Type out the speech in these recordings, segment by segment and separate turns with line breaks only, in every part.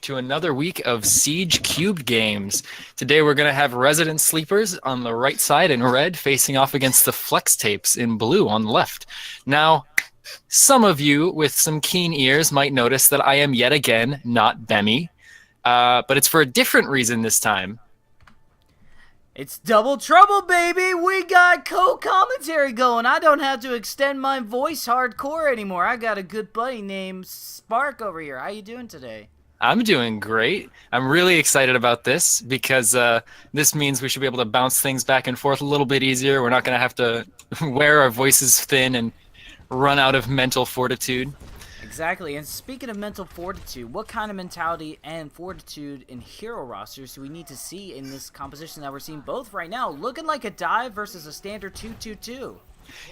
to another week of Siege Cubed games. Today we're going to have Resident Sleepers on the right side in red facing off against the Flex Tapes in blue on the left. Now, some of you with some keen ears might notice that I am yet again not Bemmy, but it's for a different reason this time.
It's double trouble, baby! We got co-commentary going. I don't have to extend my voice hardcore anymore. I got a good buddy named Spark over here. How you doing today?
I'm doing great. I'm really excited about this because this means we should be able to bounce things back and forth a little bit easier. We're not going to have to wear our voices thin and run out of mental fortitude.
Exactly, and speaking of mental fortitude, what kind of mentality and fortitude in hero rosters do we need to see in this composition that we're seeing both right now? Looking like a dive versus a standard 2-2-2.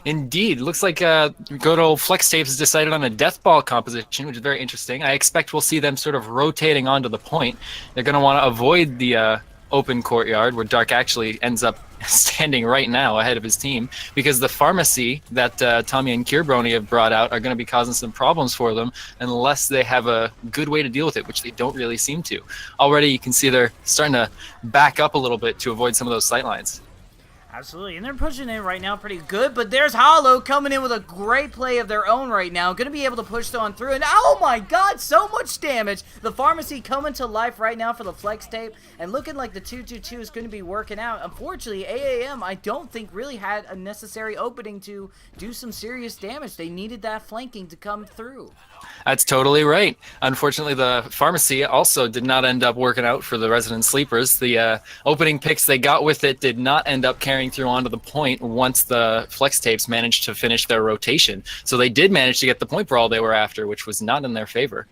Indeed. Looks like good old Flex Tapes has decided on a death ball composition, which is very interesting. I expect we'll see them sort of rotating onto the point. They're going to want to avoid the open courtyard where Dark actually ends up standing right now ahead of his team, because the pharmacy that Tommy and Kierbrony have brought out are going to be causing some problems for them unless they have a good way to deal with it, which they don't really seem to. Already you can see they're starting to back up a little bit to avoid some of those sightlines.
Absolutely, and they're pushing in right now pretty good, but there's Hollow coming in with a great play of their own right now. Going to be able to push on through, and oh my god, so much damage. The pharmacy coming to life right now for the Flex Tape, and looking like the 2-2-2 is going to be working out. Unfortunately, AAM, I don't think really had a necessary opening to do some serious damage. They needed that flanking to come through.
That's totally right. Unfortunately, the pharmacy also did not end up working out for the Resident Sleepers. The opening picks they got with it did not end up carrying through onto the point once the Flex Tapes managed to finish their rotation. So they did manage to get the point brawl they were after, which was not in their favor.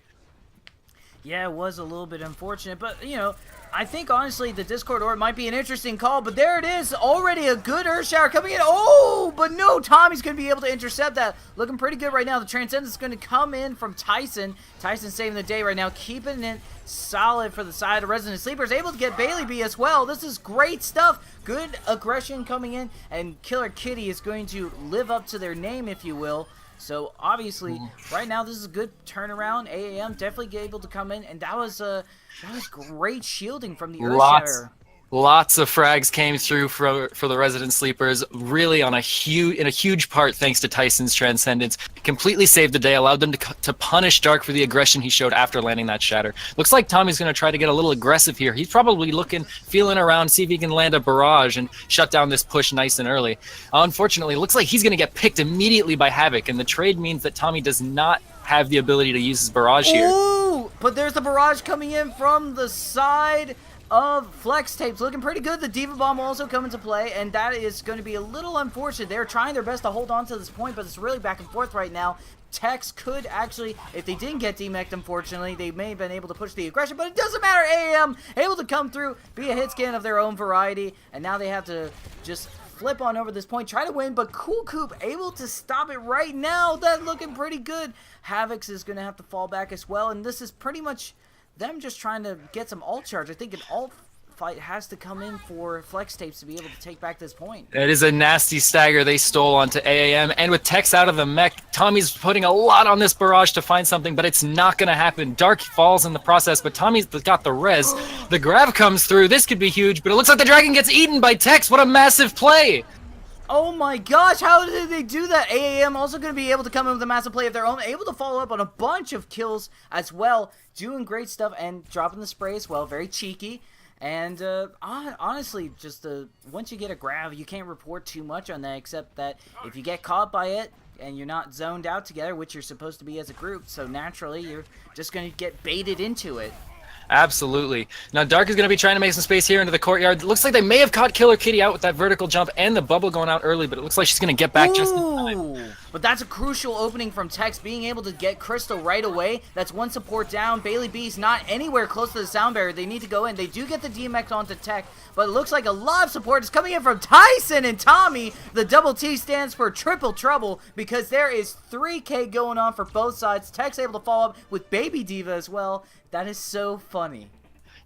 Yeah, it was a little bit unfortunate, but, you know, I think, honestly, the Discord Orb might be an interesting call, but there it is. Already a good Earth Shower coming in. Oh, but no, Tommy's going to be able to intercept that. Looking pretty good right now. The Transcendence is going to come in from Tyson. Tyson saving the day right now, keeping it solid for the side of Resident Sleepers. Able to get Bailey B as well. This is great stuff. Good aggression coming in, and Killer Kitty is going to live up to their name, if you will. So, obviously, right now, this is a good turnaround. AAM definitely able to come in, and that was great shielding from the Earth Shatter.
Lots of frags came through for the Resident Sleepers, really in a huge part thanks to Tyson's Transcendence. Completely saved the day, allowed them to punish Dark for the aggression he showed after landing that shatter. Looks like Tommy's going to try to get a little aggressive here. He's probably feeling around, see if he can land a barrage and shut down this push nice and early. Unfortunately, looks like he's going to get picked immediately by Havoc, and the trade means that Tommy does not have the ability to use his barrage here.
Ooh, but there's the barrage coming in from the side of Flex Tapes, looking pretty good. The Diva Bomb will also come into play, and that is going to be a little unfortunate. They're trying their best to hold on to this point, but it's really back and forth right now. Tex could actually, if they didn't get demeched, unfortunately, they may have been able to push the aggression, but it doesn't matter. AAM able to come through, be a hit scan of their own variety, and now they have to just flip on over this point, try to win, but Cool Coop able to stop it right now. That's looking pretty good. Havoc is going to have to fall back as well, and this is pretty much them just trying to get some ult charge. I think an ult fight has to come in for Flex Tapes to be able to take back this point.
It is a nasty stagger they stole onto AAM, and with Tex out of the mech, Tommy's putting a lot on this barrage to find something, but it's not going to happen. Dark falls in the process, but Tommy's got the res. The grab comes through. This could be huge, but it looks like the dragon gets eaten by Tex. What a massive play!
Oh my gosh, how did they do that? AAM also going to be able to come in with a massive play of their own, able to follow up on a bunch of kills as well, doing great stuff and dropping the spray as well, very cheeky. And honestly, just once you get a grab, you can't report too much on that, except that if you get caught by it and you're not zoned out together, which you're supposed to be as a group, so naturally you're just going to get baited into it.
Absolutely. Now Dark is going to be trying to make some space here into the courtyard. It looks like they may have caught Killer Kitty out with that vertical jump and the bubble going out early, but it looks like she's going to get back just in time.
But that's a crucial opening from Tex, being able to get Crystal right away. That's one support down. Bailey B's not anywhere close to the sound barrier. They need to go in. They do get the DMX onto Tech, but it looks like a lot of support is coming in from Tyson and Tommy. The double T stands for triple trouble because there is 3K going on for both sides. Tech's able to follow up with Baby Diva as well. That is so funny.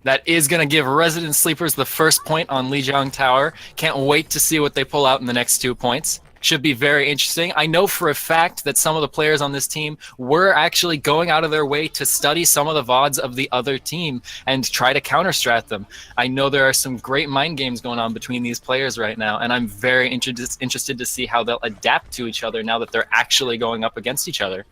That is going to give Resident Sleepers the first point on Lijiang Tower. Can't wait to see what they pull out in the next 2 points. Should be very interesting. I know for a fact that some of the players on this team were actually going out of their way to study some of the VODs of the other team and try to counter-strat them. I know there are some great mind games going on between these players right now, and I'm very interested to see how they'll adapt to each other now that they're actually going up against each other.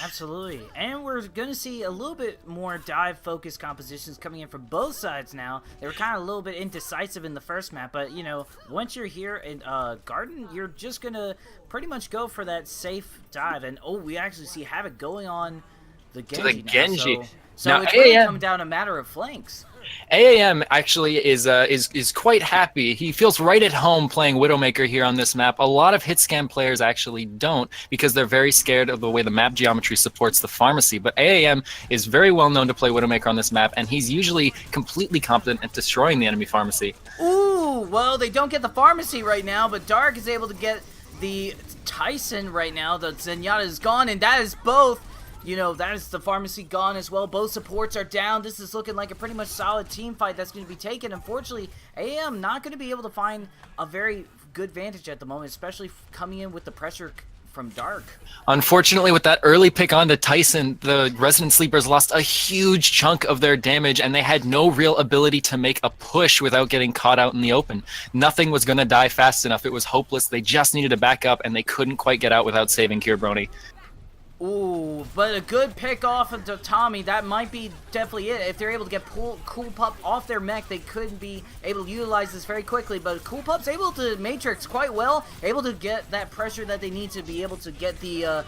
Absolutely. And we're going to see a little bit more dive-focused compositions coming in from both sides now. They were kind of a little bit indecisive in the first map, but, you know, once you're here in Garden, you're just going to pretty much go for that safe dive. And, oh, we actually see Havoc going on the Genji now.
Genji.
So
now,
it's really coming down a matter of flanks.
AAM actually is quite happy. He feels right at home playing Widowmaker here on this map. A lot of hit scan players actually don't because they're very scared of the way the map geometry supports the pharmacy. But AAM is very well known to play Widowmaker on this map, and he's usually completely competent at destroying the enemy pharmacy.
Ooh, well, they don't get the pharmacy right now, but Dark is able to get the Tyson right now. The Zenyatta is gone, and that is both. You know, that is the pharmacy gone as well. Both supports are down. This is looking like a pretty much solid team fight that's going to be taken. Unfortunately, AM not going to be able to find a very good vantage at the moment, especially coming in with the pressure from Dark.
Unfortunately, with that early pick onto Tyson, the Resident Sleepers lost a huge chunk of their damage, and they had no real ability to make a push without getting caught out in the open. Nothing was going to die fast enough. It was hopeless. They just needed to back up, and they couldn't quite get out without saving Kir Brony.
Ooh, but a good pick off of Tommy. That might be definitely it. If they're able to get Cool Pup off their mech, they could be able to utilize this very quickly. But Cool Pup's able to matrix quite well, able to get that pressure that they need to be able to get the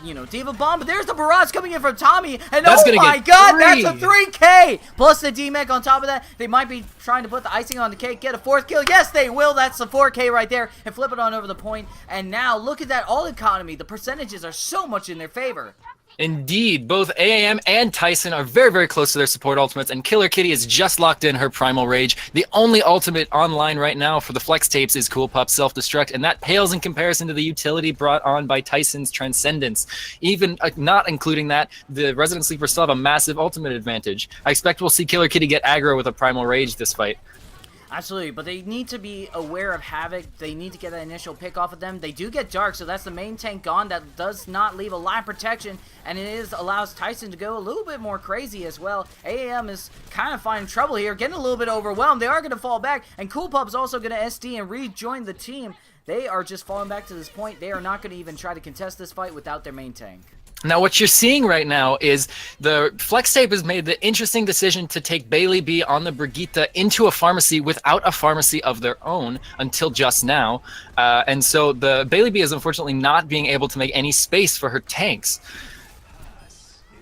you know, Diva Bomb. But there's the barrage coming in from Tommy, and
that's
oh my god, that's a
3.
3K plus the D-Mech on top of that. They might be trying to put the icing on the cake, get a 4th kill. Yes, they will. That's the 4K right there, and flip it on over the point. And now look at that all economy. The percentages are so much in their favor.
Indeed, both AAM and Tyson are very, very close to their support ultimates, and Killer Kitty has just locked in her Primal Rage. The only ultimate online right now for the Flex Tapes is Cool Pup Self-Destruct, and that pales in comparison to the utility brought on by Tyson's Transcendence. Even not including that, the Resident Sleepers still have a massive ultimate advantage. I expect we'll see Killer Kitty get aggro with a Primal Rage this fight.
Absolutely, but they need to be aware of Havoc. They need to get that initial pick off of them. They do get Dark, so that's the main tank gone. That does not leave a lot of protection, and it allows Tyson to go a little bit more crazy as well. AAM is kind of finding trouble here, getting a little bit overwhelmed. They are going to fall back, and Cool Pup's also going to SD and rejoin the team. They are just falling back to this point. They are not going to even try to contest this fight without their main tank.
Now, what you're seeing right now is the Flex Tape has made the interesting decision to take Bailey B on the Brigitte into a pharmacy without a pharmacy of their own until just now. And so the Bailey B is unfortunately not being able to make any space for her tanks.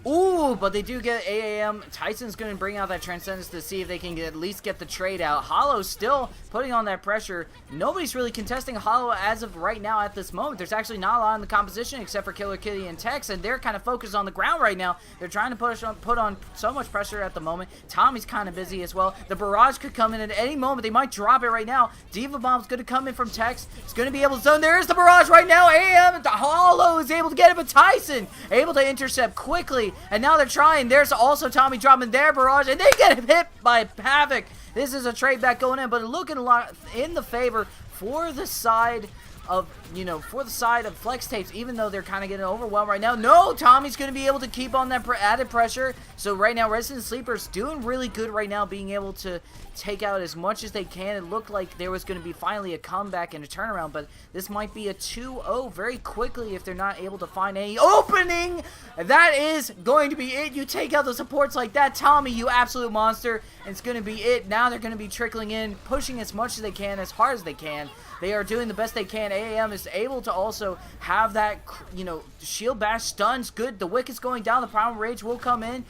Ooh, but they do get AAM. Tyson's going to bring out that Transcendence to see if they can at least get the trade out. Hollow's still putting on that pressure. Nobody's really contesting Hollow as of right now at this moment. There's actually not a lot in the composition except for Killer Kitty and Tex, and they're kind of focused on the ground right now. They're trying to put on so much pressure at the moment. Tommy's kind of busy as well. The barrage could come in at any moment. They might drop it right now. Diva Bomb's going to come in from Tex. It's going to be able to zone. There's the barrage right now. AAM, Hollow is able to get it, but Tyson able to intercept quickly. And now they're trying. There's also Tommy dropping their barrage, and they get hit by Havoc. This is a trade back going in, but looking a lot in the favor for the side of, you know, for the side of Flex Tapes, even though they're kind of getting overwhelmed right now. No, Tommy's going to be able to keep on that added pressure. So right now, Resident Sleepers doing really good right now, being able to take out as much as they can. It looked like there was going to be finally a comeback and a turnaround, but this might be a 2-0 very quickly if they're not able to find any opening. That is going to be it. You take out the supports like that, Tommy, you absolute monster. And it's going to be it. Now they're going to be trickling in, pushing as much as they can, as hard as they can. They are doing the best they can. AAM is able to also have that, you know, shield bash stuns. Good. The wick is going down. The Primal Rage will come in.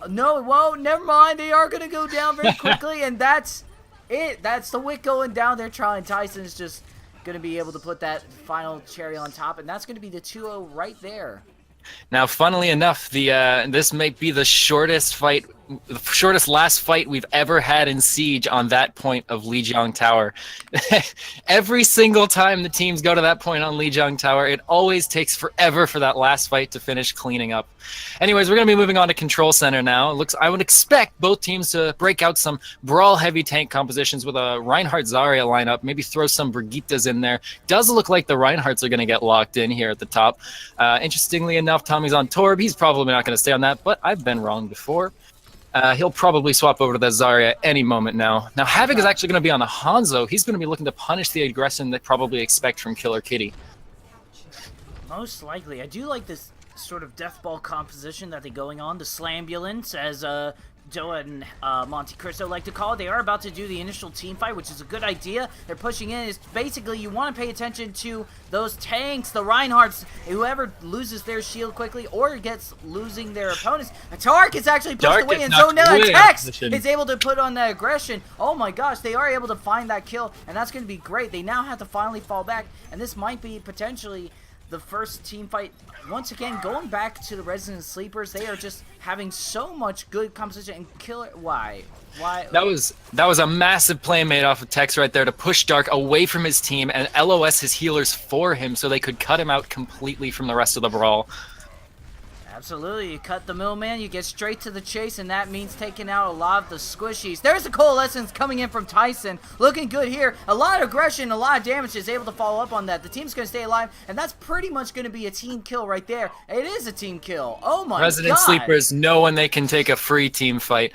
No, it won't. Never mind. They are going to go down very quickly, and that's it. That's the wick going down. They're trying. Tyson is just going to be able to put that final cherry on top, and that's going to be the 2-0 right there.
Now, funnily enough, this might be the shortest fight the shortest last fight we've ever had in Siege on that point of Lijiang Tower. Every single time the teams go to that point on Lijiang Tower, it always takes forever for that last fight to finish cleaning up. Anyways, we're going to be moving on to Control Center now. I would expect both teams to break out some brawl-heavy tank compositions with a Reinhardt Zarya lineup, maybe throw some Brigittas in there. Does look like the Reinhardts are going to get locked in here at the top. Interestingly enough, Tommy's on Torb. He's probably not going to stay on that, but I've been wrong before. He'll probably swap over to the Zarya any moment now. Now, Havoc is actually going to be on the Hanzo. He's going to be looking to punish the aggression they probably expect from Killer Kitty.
Most likely. I do like this sort of death ball composition that they're going on. The Slambulance, as Joa and Monte Cristo like to call it. They are about to do the initial team fight, which is a good idea. They're pushing in. It's basically, you want to pay attention to those tanks, the Reinhardts, whoever loses their shield quickly or gets losing their opponents. Tark is actually pushed away, and so now Tex is able to put on that aggression. Oh my gosh, they are able to find that kill, and that's going to be great. They now have to finally fall back, and this might be potentially the first team fight. Once again, going back to the Resident Sleepers, they are just having so much good composition and killer. Why? That was a massive play made off of Tex right there to push Dark away from his team and LOS his healers for him so they could cut him out completely from the rest of the brawl. Absolutely, you cut the middleman, you get straight to the chase, and that means taking out a lot of the squishies. There's the Coalescence coming in from Tyson, looking good here. A lot of aggression, a lot of damage is able to follow up on that. The team's going to stay alive, and that's pretty much going to be a team kill right there. It is a team kill. Oh my god.
Resident Sleepers know when they can take a free team fight.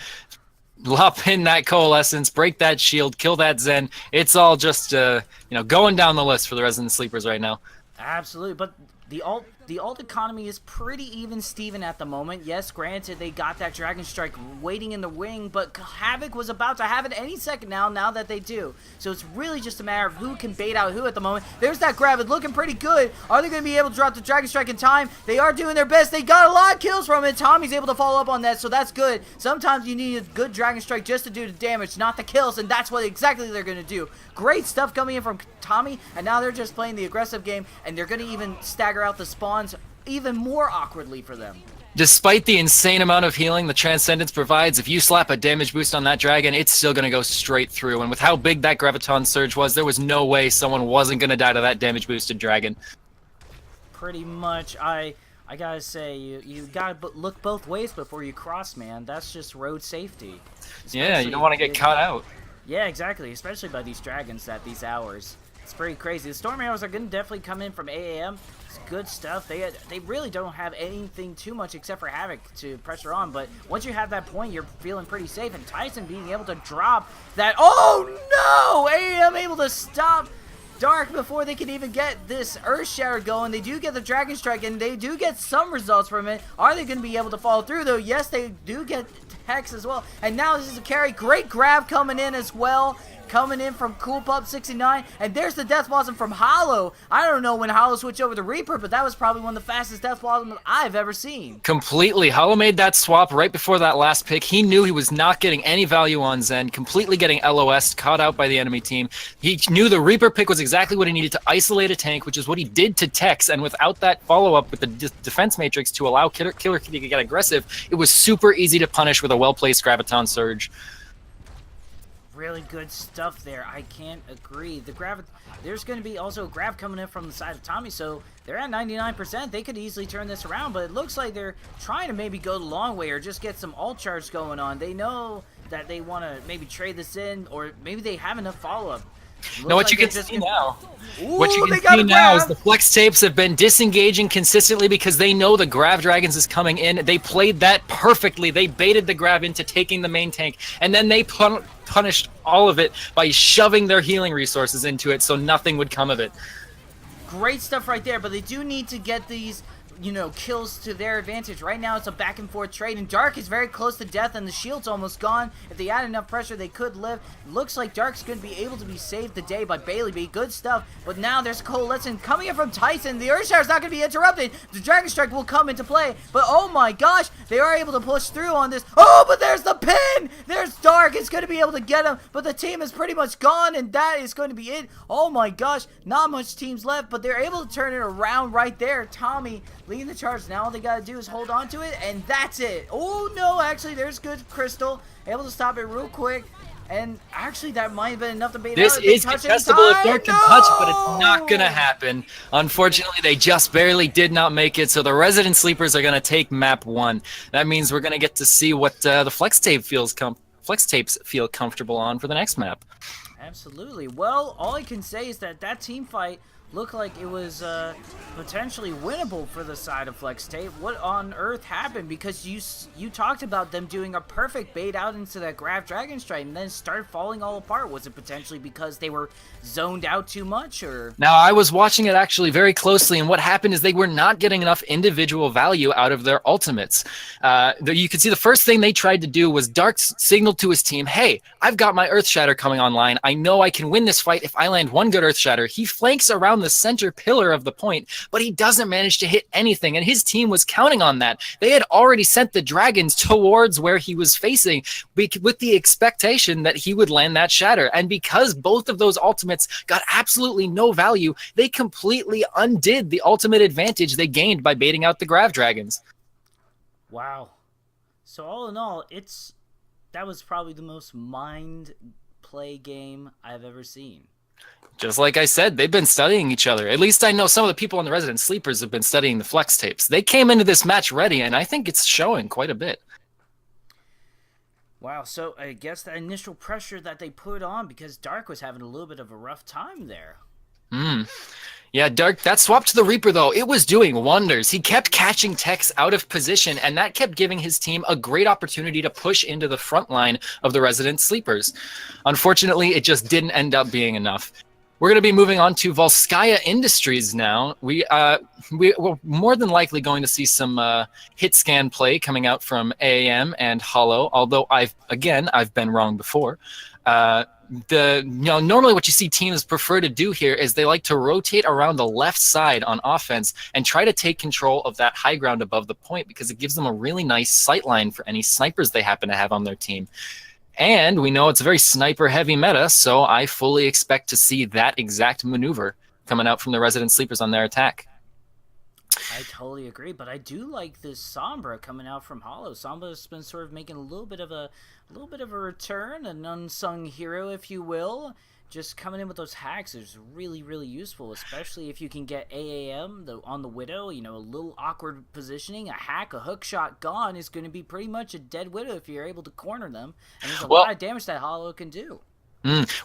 Lop in that Coalescence, break that shield, kill that Zen. It's all just, going down the list for the Resident Sleepers right now.
Absolutely, but the alt economy is pretty even Steven at the moment. Yes, granted, they got that Dragon Strike waiting in the wing, but Havoc was about to have it any second now that they do. So it's really just a matter of who can bait out who at the moment. There's that grab. It's looking pretty good. Are they going to be able to drop the Dragon Strike in time? They are doing their best. They got a lot of kills from it. Tommy's able to follow up on that, so that's good. Sometimes you need a good Dragon Strike just to do the damage, not the kills, and that's what exactly they're going to do. Great stuff coming in from Tommy, and now they're just playing the aggressive game, and they're going to even stagger out the spawns even more awkwardly for them.
Despite the insane amount of healing the Transcendence provides, if you slap a damage boost on that dragon, it's still going to go straight through. And with how big that Graviton Surge was, there was no way someone wasn't going to die to that damage boosted dragon.
Pretty much. I gotta say, you gotta look both ways before you cross, man. That's just road safety.
Yeah, you don't want to get caught out.
Yeah, exactly. Especially by these dragons at these hours. It's pretty crazy. The Storm Arrows are going to definitely come in from AAM. It's good stuff. They really don't have anything too much except for Havoc to pressure on. But once you have that point, you're feeling pretty safe. And Tyson being able to drop that. Oh, no! AAM able to stop Dark before they can even get this Earth Shatter going. They do get the Dragon Strike, and they do get some results from it. Are they going to be able to follow through, though? Yes, they do get Hex as well. And now this is a carry. Great grab coming in as well. Coming in from Cool Pup 69, and there's the Death Blossom from Hollow. I don't know when Hollow switched over to Reaper, but that was probably one of the fastest Death Blossoms I've ever seen.
Completely. Hollow made that swap right before that last pick. He knew he was not getting any value on Zen, completely getting LOS, caught out by the enemy team. He knew the Reaper pick was exactly what he needed to isolate a tank, which is what he did to Tex, and without that follow-up with the defense matrix to allow Killer Kitty to get aggressive, it was super easy to punish with a well-placed Graviton Surge.
Really good stuff there. I can't agree. There's going to be also a grab coming in from the side of Tommy, so they're at 99%. They could easily turn this around, but it looks like they're trying to maybe go the long way or just get some ult charge going on. They know that they want to maybe trade this in, or maybe they have enough follow-up.
Now what you can see now, is the Flex Tapes have been disengaging consistently because they know the Grav Dragons is coming in. They played that perfectly. They baited the Grav into taking the main tank, and then they punished all of it by shoving their healing resources into it so nothing would come of it.
Great stuff right there, but they do need to get these kills to their advantage. Right now it's a back and forth trade, and Dark is very close to death, and the shield's almost gone. If they add enough pressure, they could live. Looks like Dark's going to be able to be saved the day by Bailey B. Good stuff, but now there's a Coalescence coming in from Tyson. The Earthshatter's not going to be interrupted. The Dragon Strike will come into play, but oh my gosh, they are able to push through on this. Oh, but there's the pin! There's Dark. It's going to be able to get him, but the team is pretty much gone, and that is going to be it. Oh my gosh, not much teams left, but they're able to turn it around right there. Tommy leading the charge. Now all they got to do is hold on to it, and that's it. Oh, no, actually, there's good Crystal. Able to stop it real quick. And actually, that might have been enough to bait
This
out.
is contestable if Dark can touch, but it's not going to happen. Unfortunately, they just barely did not make it, so the Resident Sleepers are going to take map 1. That means we're going to get to see what the Flex Tapes feel comfortable on for the next map.
Absolutely. Well, all I can say is that team fight looked like it was potentially winnable for the side of Flex Tape. What on earth happened? Because you talked about them doing a perfect bait out into that Graph Dragon Strike and then started falling all apart. Was it potentially because they were zoned out too much, or?
Now, I was watching it actually very closely, and what happened is they were not getting enough individual value out of their ultimates. You could see the first thing they tried to do was Dark signaled to his team, hey, I've got my Earth Shatter coming online. I know I can win this fight if I land one good Earth Shatter. He flanks around the center pillar of the point, but he doesn't manage to hit anything, and his team was counting on that. They had already sent the dragons towards where he was facing with the expectation that he would land that shatter, and because both of those ultimates got absolutely no value, they completely undid the ultimate advantage they gained by baiting out the Grav Dragons.
Wow. So all in all, that was probably the most mind play game I've ever seen.
Just like I said, they've been studying each other. At least I know some of the people on the Resident Sleepers have been studying the Flex Tapes. They came into this match ready, and I think it's showing quite a bit.
Wow, so I guess the initial pressure that they put on, because Dark was having a little bit of a rough time there.
Yeah, Dark, that swap to the Reaper, though, it was doing wonders. He kept catching techs out of position, and that kept giving his team a great opportunity to push into the front line of the Resident Sleepers. Unfortunately, it just didn't end up being enough. We're going to be moving on to Volskaya Industries now. We're more than likely going to see some hit scan play coming out from AAM and Hollow, although I've been wrong before. Normally what you see teams prefer to do here is they like to rotate around the left side on offense and try to take control of that high ground above the point because it gives them a really nice sight line for any snipers they happen to have on their team. And we know it's a very sniper-heavy meta, so I fully expect to see that exact maneuver coming out from the Resident Sleepers on their attack.
I totally agree, but I do like this Sombra coming out from Hollow. Sombra's been sort of making a little bit of a return, an unsung hero, if you will. Just coming in with those hacks is really, really useful, especially if you can get AAM on the Widow, a little awkward positioning, a hack, a hook shot gone is going to be pretty much a dead Widow if you're able to corner them. And there's a lot of damage that Hollow can do.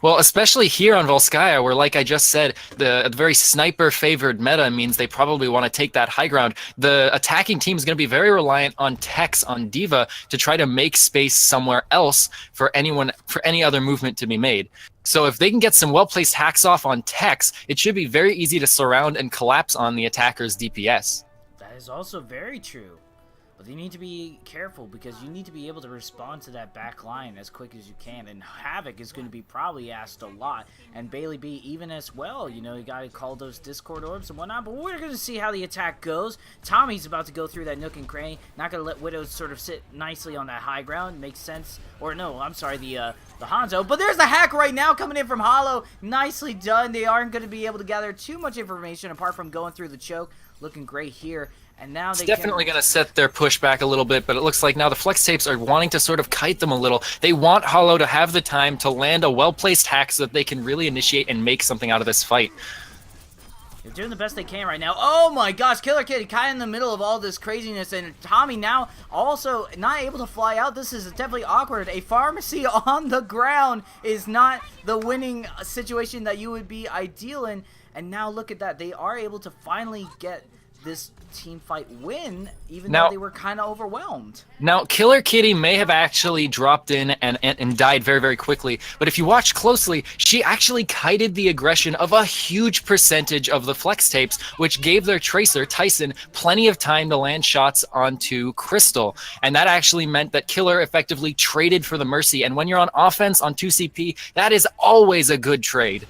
Well, especially here on Volskaya, where, like I just said, the very sniper-favored meta means they probably want to take that high ground. The attacking team is going to be very reliant on techs on D.Va to try to make space somewhere else for any other movement to be made. So if they can get some well-placed hacks off on techs, it should be very easy to surround and collapse on the attacker's DPS.
That is also very true. But you need to be careful because you need to be able to respond to that back line as quick as you can. And Havoc is going to be probably asked a lot. And Bailey B even as well. You got to call those Discord orbs and whatnot. But we're going to see how the attack goes. Tommy's about to go through that nook and cranny. Not going to let Widow sort of sit nicely on that high ground. Makes sense. Or no, I'm sorry, the Hanzo. But there's the hack right now coming in from Hollow. Nicely done. They aren't going to be able to gather too much information apart from going through the choke. Looking great here. And now
it's definitely going to set their push back a little bit, but it looks like now the Flex Tapes are wanting to sort of kite them a little. They want Hollow to have the time to land a well-placed hack so that they can really initiate and make something out of this fight.
They're doing the best they can right now. Oh my gosh, Killer Kitty kind of in the middle of all this craziness, and Tommy now also not able to fly out. This is definitely awkward. A pharmacy on the ground is not the winning situation that you would be ideal in, and now look at that. They are able to finally get this team fight win, even though they were kind of overwhelmed.
Now, Killer Kitty may have actually dropped in and died very, very quickly, but if you watch closely, she actually kited the aggression of a huge percentage of the Flex Tapes, which gave their Tracer, Tyson, plenty of time to land shots onto Crystal, and that actually meant that Killer effectively traded for the Mercy, and when you're on offense on 2CP, that is always a good trade.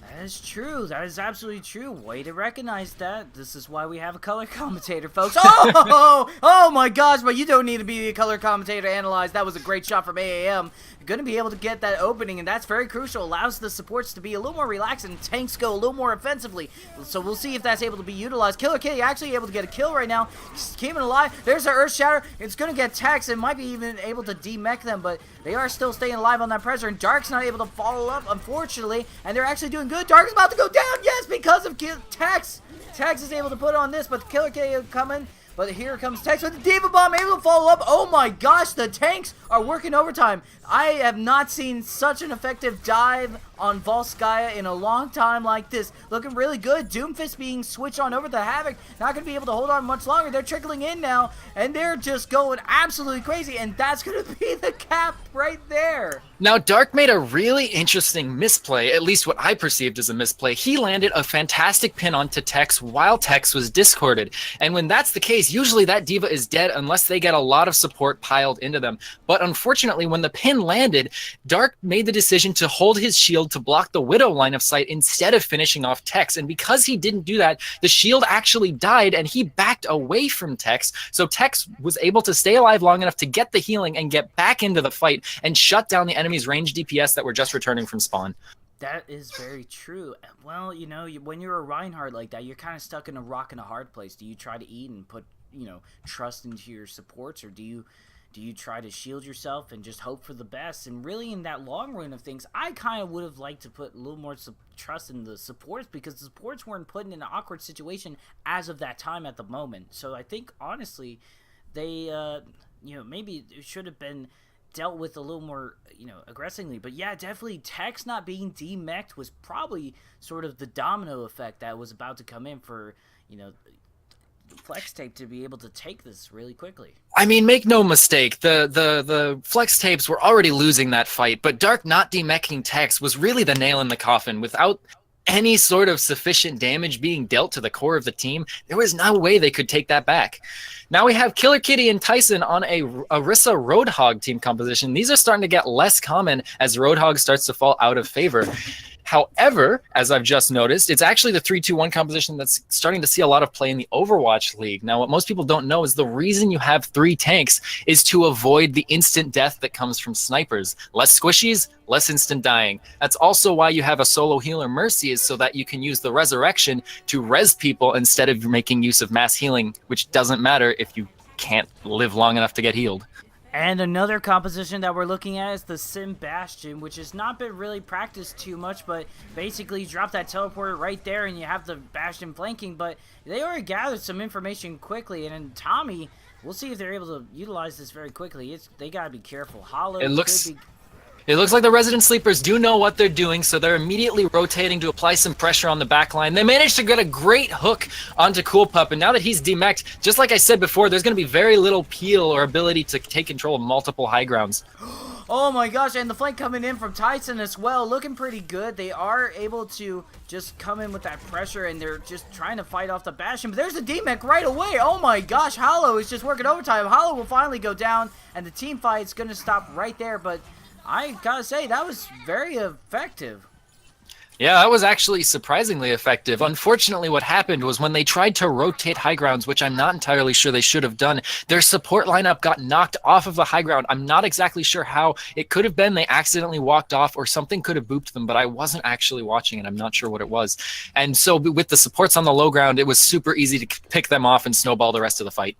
That is true. That is absolutely true. Way to recognize that. This is why we have a color commentator, folks. Oh my gosh, but you don't need to be a color commentator to analyze. That was a great shot from AAM. You're going to be able to get that opening, and that's very crucial. Allows the supports to be a little more relaxed, and tanks go a little more offensively. So we'll see if that's able to be utilized. Killer Kitty actually able to get a kill right now. Just keeping alive. There's the Earth Shatter. It's going to get Tex. It might be even able to demech them, but they are still staying alive on that pressure, and Dark's not able to follow up, unfortunately, and they're actually doing good. Dark is about to go down, yes, because of Tex. Tex is able to put on this, but the Killer K coming. But here comes Tex with the Diva Bomb, able to follow up. Oh my gosh, the tanks are working overtime. I have not seen such an effective dive on Volskaya in a long time like this. Looking really good. Doomfist being switched on over to Havoc. Not going to be able to hold on much longer. They're trickling in now, and they're just going absolutely crazy, and that's going to be the cap right there.
Now, Dark made a really interesting misplay, at least what I perceived as a misplay. He landed a fantastic pin onto Tex while Tex was discorded. And when that's the case, usually that Diva is dead unless they get a lot of support piled into them. But unfortunately, when the pin landed, Dark made the decision to hold his shield to block the Widow line of sight instead of finishing off Tex. And because he didn't do that, the shield actually died and he backed away from Tex. So Tex was able to stay alive long enough to get the healing and get back into the fight and shut down the enemy's range DPS that were just returning from spawn.
That is very true. Well, you know, when you're a Reinhardt like that, you're kind of stuck in a rock and a hard place. Do you try to eat and put, you know, trust into your supports, or do you try to shield yourself and just hope for the best? And really, in that long run of things, I kind of would have liked to put a little more trust in the supports, because the supports weren't put in an awkward situation as of that time at the moment. So I think, honestly, they, you know, maybe it should have been dealt with a little more, you know, aggressively. But yeah, definitely Tex not being demeched was probably sort of the domino effect that was about to come in for, you know, Flex Tape to be able to take this really quickly.
I mean, make no mistake, the Flex Tapes were already losing that fight, but Dark not demeching Tex was really the nail in the coffin. Without any sort of sufficient damage being dealt to the core of the team, there was no way they could take that back. Now we have Killer Kitty and Tyson on a Orisa Roadhog team composition. These are starting to get less common as Roadhog starts to fall out of favor. However, as I've just noticed, it's actually the 3-2-1 composition that's starting to see a lot of play in the Overwatch League. Now, what most people don't know is the reason you have 3 tanks is to avoid the instant death that comes from snipers. Less squishies, less instant dying. That's also why you have a solo healer Mercy, is so that you can use the resurrection to res people instead of making use of mass healing, which doesn't matter if you can't live long enough to get healed.
And another composition that we're looking at is the Sim Bastion, which has not been really practiced too much, but basically you drop that teleporter right there and you have the Bastion flanking. But they already gathered some information quickly, and in Tommy, we'll see if they're able to utilize this very quickly. They gotta be careful. Hollow
It looks like the Resident Sleepers do know what they're doing, so they're immediately rotating to apply some pressure on the back line. They managed to get a great hook onto Cool Pup, and now that he's demeched, just like I said before, there's going to be very little peel or ability to take control of multiple high grounds.
Oh my gosh, and the flank coming in from Tyson as well, looking pretty good. They are able to just come in with that pressure, and they're just trying to fight off the Bastion. But there's the demech right away. Oh my gosh, Hollow is just working overtime. Hollow will finally go down, and the team fight's going to stop right there, but I gotta say, that was very effective.
Yeah, that was actually surprisingly effective. Unfortunately, what happened was when they tried to rotate high grounds, which I'm not entirely sure they should have done, their support lineup got knocked off of the high ground. I'm not exactly sure how. It could have been they accidentally walked off, or something could have booped them, but I wasn't actually watching it. I'm not sure what it was. And so with the supports on the low ground, it was super easy to pick them off and snowball the rest of the fight.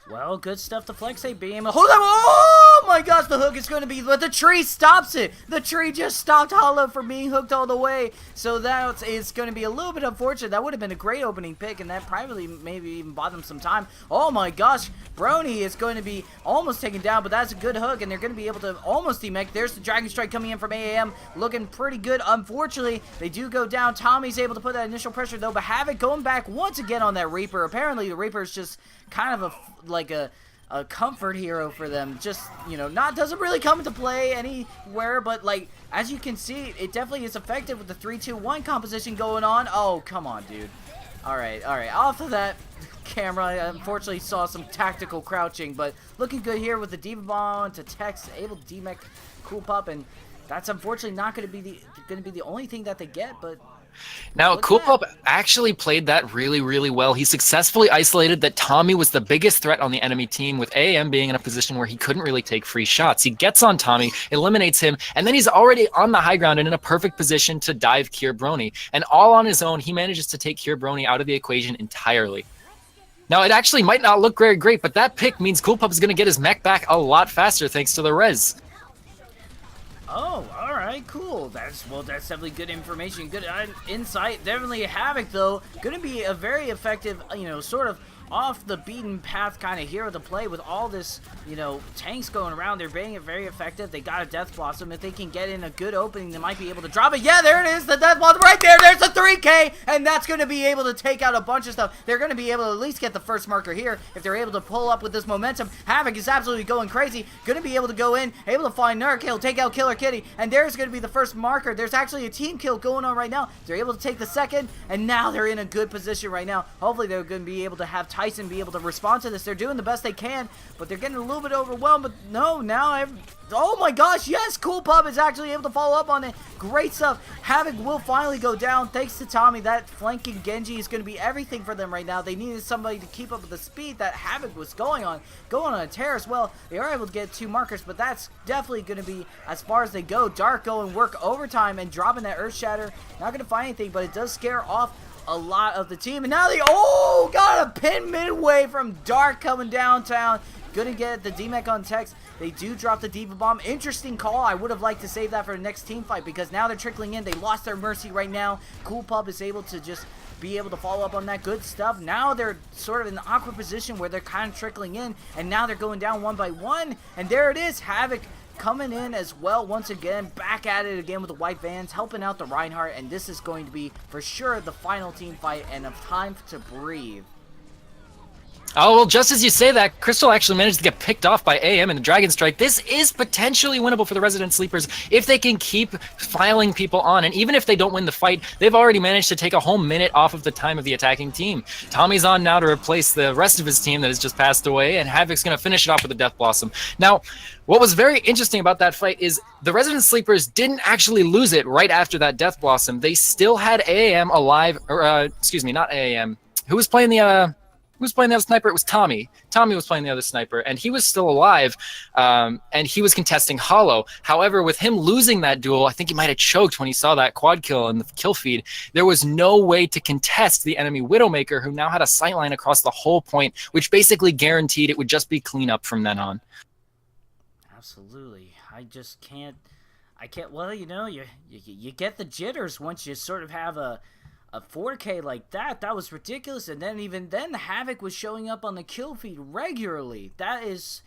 Well, good stuff to Flex Tape beam. Hold on! Oh my gosh, the hook is going to be, but the tree stops it. The tree just stopped Hollow from being hooked all the way. So that is going to be a little bit unfortunate. That would have been a great opening pick, and that probably maybe even bought them some time. Oh my gosh, Brony is going to be almost taken down, but that's a good hook, and they're going to be able to almost demech. There's the Dragon Strike coming in from AAM, looking pretty good. Unfortunately, they do go down. Tommy's able to put that initial pressure though, but Havoc going back once again on that Reaper. Apparently, the Reaper is just kind of like a comfort hero for them. Just, you know, doesn't really come into play anywhere, but like, as you can see, it definitely is effective with the 3-2-1 composition going on. Oh, come on, dude. Alright, off of that camera, I unfortunately saw some tactical crouching, but looking good here with the Diva Bomb to Tex, able to demech Cool Pup, and that's unfortunately not going to be the only thing that they get, but
Now,
Look at
Coolpup
that.
actually played that really, really well. He successfully isolated that Tommy was the biggest threat on the enemy team, with AM being in a position where he couldn't really take free shots. He gets on Tommy, eliminates him, and then he's already on the high ground and in a perfect position to dive Brony. And all on his own, he manages to take Brony out of the equation entirely. Now, it actually might not look very great, but that pick means Coolpup is going to get his mech back a lot faster thanks to the res.
Oh, all right, cool. That's definitely good information, good insight. Definitely Havoc though, going to be a very effective, sort of off the beaten path kind of hero to play with all this, tanks going around. They're being very effective. They got a Death Blossom. If they can get in a good opening, they might be able to drop it. Yeah, there it is, the Death Blossom right there. There's the 3K, and that's going to be able to take out a bunch of stuff. They're going to be able to at least get the first marker here if they're able to pull up with this momentum. Havoc is absolutely going crazy. Going to be able to go in, able to find Nurk. He'll take out Killer Kitty, and there's going to be the first marker. There's actually a team kill going on right now. They're able to take the second, and now they're in a good position right now. Hopefully, they're going to be able to have Tyson be able to respond to this. They're doing the best they can, but they're getting a little bit overwhelmed. But no, now oh my gosh, yes, Coolpup is actually able to follow up on it. Great stuff. Havoc will finally go down thanks to Tommy. That flanking Genji is going to be everything for them right now. They needed somebody to keep up with the speed that Havoc was going on a tear as well. They are able to get 2 markers, but that's definitely going to be as far as they go. Dark going work overtime and dropping that Earth Shatter. Not going to find anything, but it does scare off a lot of the team. And now they got a pin midway from Dark coming downtown. Gonna get the D-Mech on Tex. They do drop the Diva Bomb. Interesting call. I would have liked to save that for the next team fight, because now they're trickling in. They lost their Mercy right now. Coolpup is able to just be able to follow up on that good stuff. Now they're sort of in an awkward position where they're kind of trickling in, and now they're going down one by one. And there it is, Havoc coming in as well once again, back at it again with the white vans, helping out the Reinhardt, and this is going to be for sure the final team fight and a time to breathe.
Oh, well, just as you say that, Crystal actually managed to get picked off by AM in the Dragon Strike. This is potentially winnable for the Resident Sleepers if they can keep filing people on. And even if they don't win the fight, they've already managed to take a whole minute off of the time of the attacking team. Tommy's on now to replace the rest of his team that has just passed away, and Havoc's going to finish it off with a Death Blossom. Now, what was very interesting about that fight is the Resident Sleepers didn't actually lose it right after that Death Blossom. They still had AM alive, or excuse me, not AM. Who was playing the other sniper? It was Tommy. Tommy was playing the other sniper, and he was still alive, and he was contesting Hollow. However, with him losing that duel, I think he might have choked when he saw that quad kill in the kill feed. There was no way to contest the enemy Widowmaker, who now had a sightline across the whole point, which basically guaranteed it would just be cleanup from then on.
Absolutely. I can't, well, you get the jitters once you sort of have a 4K like that. That was ridiculous. And then even then, Havoc was showing up on the kill feed regularly. That is,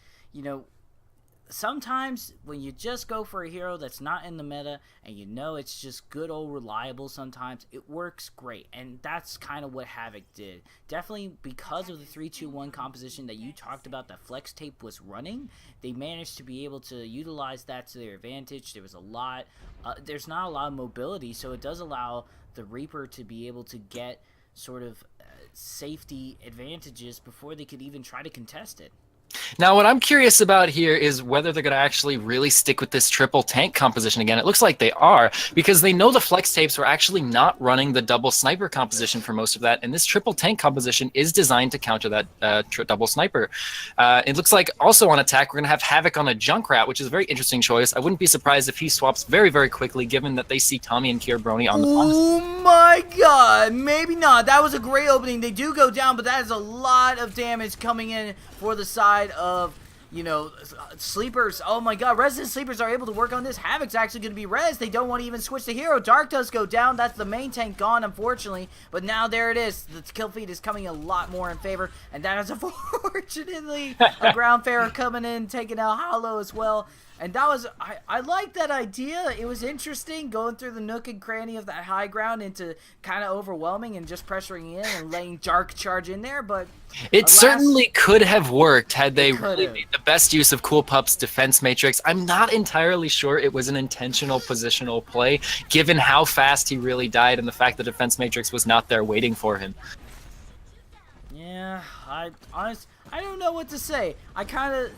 sometimes when you just go for a hero that's not in the meta and it's just good old reliable, sometimes it works great. And that's kind of what Havoc did. Definitely because of the 3-2-1 composition that you talked about that Flex Tape was running, they managed to be able to utilize that to their advantage. There was there's not a lot of mobility, so it does allow the Reaper to be able to get sort of safety advantages before they could even try to contest it.
Now, what I'm curious about here is whether they're going to actually really stick with this triple tank composition again. It looks like they are, because they know the Flex Tapes were actually not running the double sniper composition for most of that, and this triple tank composition is designed to counter that double sniper. It looks like also on attack, we're going to have Havoc on a Junkrat, which is a very interesting choice. I wouldn't be surprised if he swaps very, very quickly, given that they see Tommy and Brony on the front.
Oh my god, maybe not. That was a great opening. They do go down, but that is a lot of damage coming in for the side of, Sleepers. Oh my god, Resident Sleepers are able to work on this. Havoc's actually going to be res. They don't want to even switch the hero. Dark does go down. That's the main tank gone, unfortunately. But now there it is. The kill feed is coming a lot more in favor. And that is unfortunately a ground farer coming in, taking out Hollow as well. And that was, I like that idea. It was interesting going through the nook and cranny of that high ground into kind of overwhelming and just pressuring in and letting Dark charge in there. But
it certainly could have worked had they really made the best use of Coolpup's defense matrix. I'm not entirely sure it was an intentional positional play, given how fast he really died and the fact the defense matrix was not there waiting for him.
Yeah, I don't know what to say. I kind of...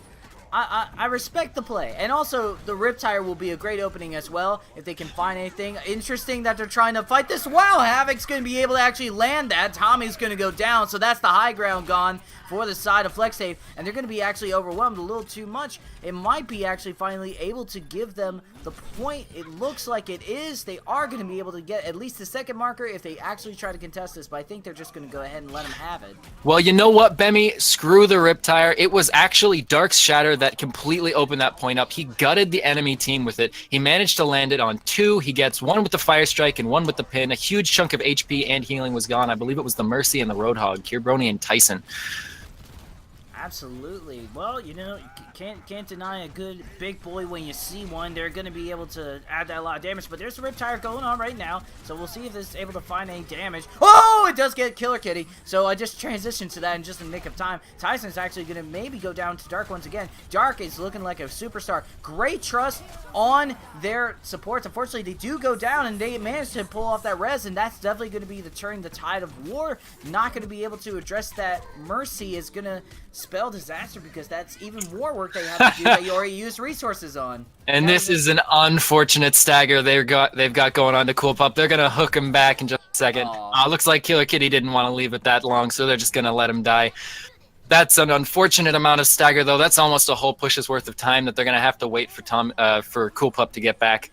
I respect the play, and also the Riptire will be a great opening as well if they can find anything. Interesting that they're trying to fight this. Wow, Havoc's going to be able to actually land that. Tommy's going to go down, so that's the high ground gone for the side of FlexTape, and they're going to be actually overwhelmed a little too much. It might be actually finally able to give them the point. It looks like it is. They are going to be able to get at least the second marker if they actually try to contest this, but I think they're just going to go ahead and let them have it.
Well, you know what, Bemmy? Screw the Riptire. It was actually Dark's Shatter that completely opened that point up. He gutted the enemy team with it. He managed to land it on 2. He gets 1 with the Fire Strike and 1 with the pin. A huge chunk of HP and healing was gone. I believe it was the Mercy and the Roadhog, Kirbroni and Tyson.
Absolutely. Well, you know, can't deny a good big boy when you see one. They're going to be able to add that a lot of damage, but there's a Riptire going on right now, so we'll see if this is able to find any damage. Oh, it does get Killer Kitty, so I just transitioned to that in just a nick of time. Tyson's actually going to maybe go down to Dark once again. Dark is looking like a superstar. Great trust on their supports. Unfortunately, they do go down, and they managed to pull off that res, and that's definitely going to be the turning the tide of war. Not going to be able to address that. Mercy is going to spell disaster because that's even more work they have to do that you already used resources on.
And this is an unfortunate stagger they've got going on to Cool Pup. They're gonna hook him back in just a second. Looks like Killer Kitty didn't want to leave it that long, so they're just gonna let him die. That's an unfortunate amount of stagger, though. That's almost a whole push's worth of time that they're gonna have to wait for Cool Pup to get back.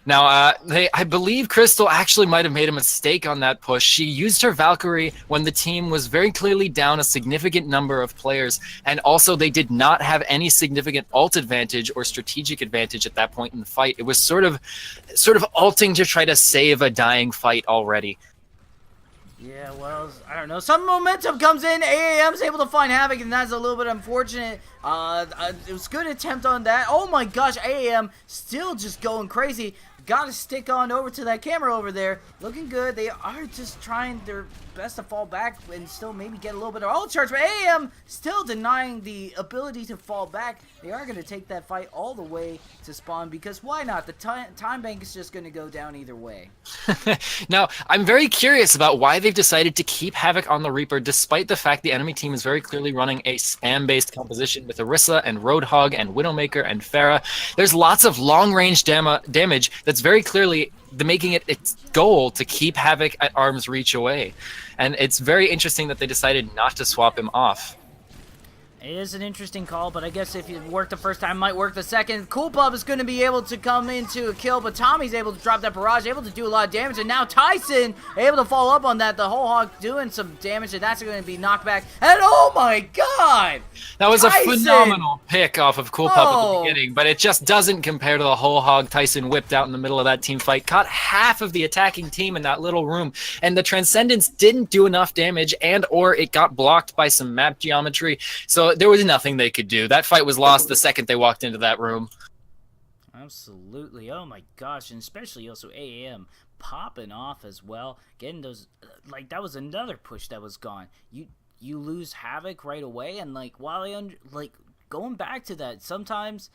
Now, I believe Crystal actually might have made a mistake on that push. She used her Valkyrie when the team was very clearly down a significant number of players, and also they did not have any significant ult advantage or strategic advantage at that point in the fight. It was sort of ulting to try to save a dying fight already.
Yeah, well, I don't know. Some momentum comes in. AAM's able to find Havoc, and that's a little bit unfortunate. It was a good attempt on that. Oh my gosh, AAM still just going crazy. Got to stick on over to that camera over there. Looking good. They are just trying their best to fall back and still maybe get a little bit of ult charge. But AM still denying the ability to fall back. They are going to take that fight all the way to spawn because why not? The time bank is just going to go down either way.
Now, I'm very curious about why they've decided to keep Havoc on the Reaper despite the fact the enemy team is very clearly running a spam-based composition with Orisa and Roadhog and Widowmaker and Pharah. There's lots of long-range damage that's very clearly making it its goal to keep Havoc at arm's reach away. And it's very interesting that they decided not to swap him off.
It is an interesting call, but I guess if it worked the first time, it might work the second. Cool Pup is going to be able to come into a kill, but Tommy's able to drop that barrage, able to do a lot of damage, and now Tyson able to follow up on that. The whole hog doing some damage, and that's going to be knocked back. And oh my god!
That was
Tyson!
A phenomenal pick off of Cool Pup at the beginning, but it just doesn't compare to the whole hog Tyson whipped out in the middle of that team fight. Caught half of the attacking team in that little room, and the Transcendence didn't do enough damage, and or it got blocked by some map geometry, so there was nothing they could do. That fight was lost the second they walked into that room.
Absolutely. Oh my gosh, and especially also AAM popping off as well. Getting those, like, that was another push that was gone. You lose Havoc right away, and like, while going back to that, sometimes,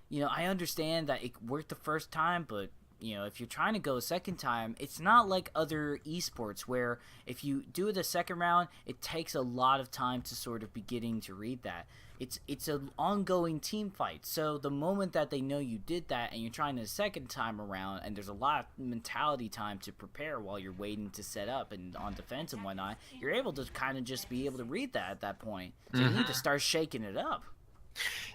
you know, I understand that it worked the first time, but you know, if you're trying to go a second time, it's not like other esports where if you do it the second round, it takes a lot of time to sort of be getting to read that. It's an ongoing team fight. So the moment that they know you did that and you're trying the second time around and there's a lot of mentality time to prepare while you're waiting to set up and on defense and whatnot, you're able to kind of just be able to read that at that point. So you need to start shaking it up.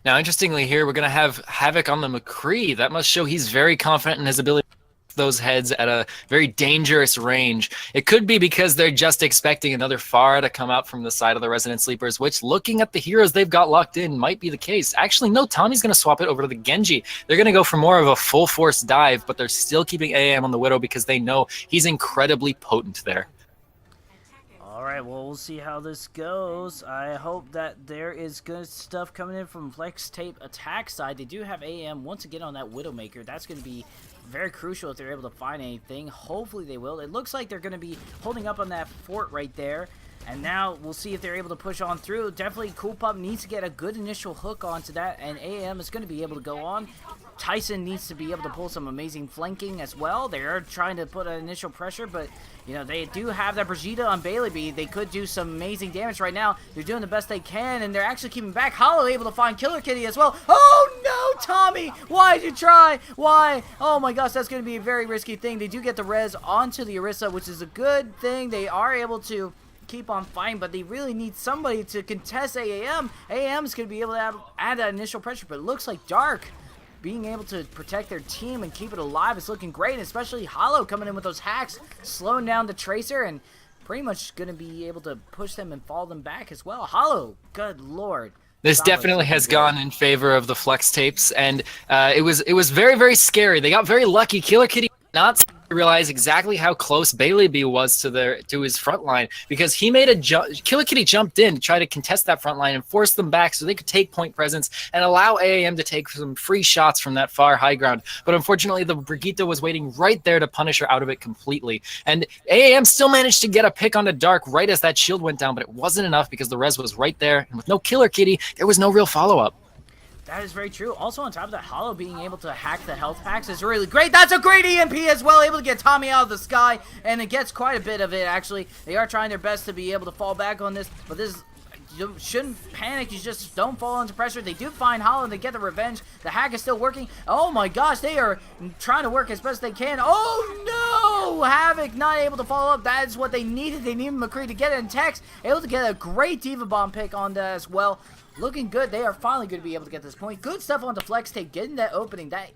Now, interestingly here, we're going to have Havoc on the McCree. That must show he's very confident in his ability to hit those heads at a very dangerous range. It could be because they're just expecting another Pharah to come out from the side of the Resident Sleepers, which, looking at the heroes they've got locked in, might be the case. Actually, no, Tommy's going to swap it over to the Genji. They're going to go for more of a full-force dive, but they're still keeping AM on the Widow because they know he's incredibly potent there.
Alright, well, we'll see how this goes. I hope that there is good stuff coming in from FlexTape attack side. They do have AM once again on that Widowmaker. That's going to be very crucial if they're able to find anything. Hopefully they will. It looks like they're going to be holding up on that fort right there. And now we'll see if they're able to push on through. Definitely Cool Pup needs to get a good initial hook onto that. And AM is going to be able to go on. Tyson needs to be able to pull some amazing flanking as well. They are trying to put an initial pressure, but, you know, they do have that Brigitte on Bailey. They could do some amazing damage right now. They're doing the best they can, and they're actually keeping back. Hollow able to find Killer Kitty as well. Oh, no, Tommy! Why'd you try? Why? Oh, my gosh, that's going to be a very risky thing. They do get the res onto the Orisa, which is a good thing. They are able to keep on fighting, but they really need somebody to contest AAM. AAM is going to be able to add that initial pressure, but it looks like Dark being able to protect their team and keep it alive is looking great, especially Hollow coming in with those hacks, slowing down the Tracer, and pretty much going to be able to push them and fall them back as well. Hollow, good lord.
This definitely has gone in favor of the Flex Tapes, and it was very, very scary. They got very lucky. Killer Kitty not realize exactly how close Bailey B was to his front line, because he made a jump. Killer Kitty jumped in to try to contest that front line and force them back so they could take point presence and allow AAM to take some free shots from that far high ground. But unfortunately, the Brigitte was waiting right there to punish her out of it completely. And AAM still managed to get a pick onto Dark right as that shield went down, but it wasn't enough because the res was right there. And with no Killer Kitty, there was no real follow-up.
That is very true. Also, on top of that, Hollow being able to hack the health packs is really great. That's a great EMP as well, able to get Tommy out of the sky, and it gets quite a bit of it, actually. They are trying their best to be able to fall back on this, but this you shouldn't panic. You just don't fall into pressure. They do find Hollow, and they get the revenge. The hack is still working. Oh my gosh, they are trying to work as best they can. Oh no! Havoc not able to follow up. That is what they needed. They needed McCree to get it in Tex. Able to get a great Diva Bomb pick on that as well. Looking good. They are finally going to be able to get this point. Good stuff on the Flex Tape, getting that opening. That,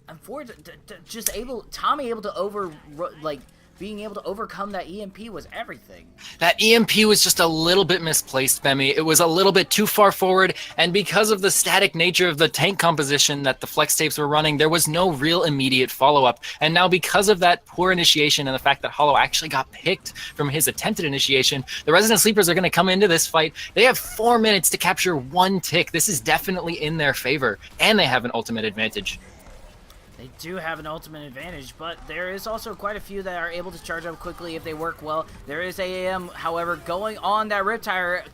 unfortunately, just Tommy able to being able to overcome that EMP was everything.
That EMP was just a little bit misplaced, Bemi. It was a little bit too far forward, and because of the static nature of the tank composition that the Flex Tapes were running, there was no real immediate follow-up. And now because of that poor initiation and the fact that Hollow actually got picked from his attempted initiation, the Resident Sleepers are going to come into this fight. They have 4 minutes to capture 1 tick. This is definitely in their favor, and they have an ultimate advantage.
They do have an ultimate advantage, but there is also quite a few that are able to charge up quickly if they work well. There is AAM, however, going on that Riptire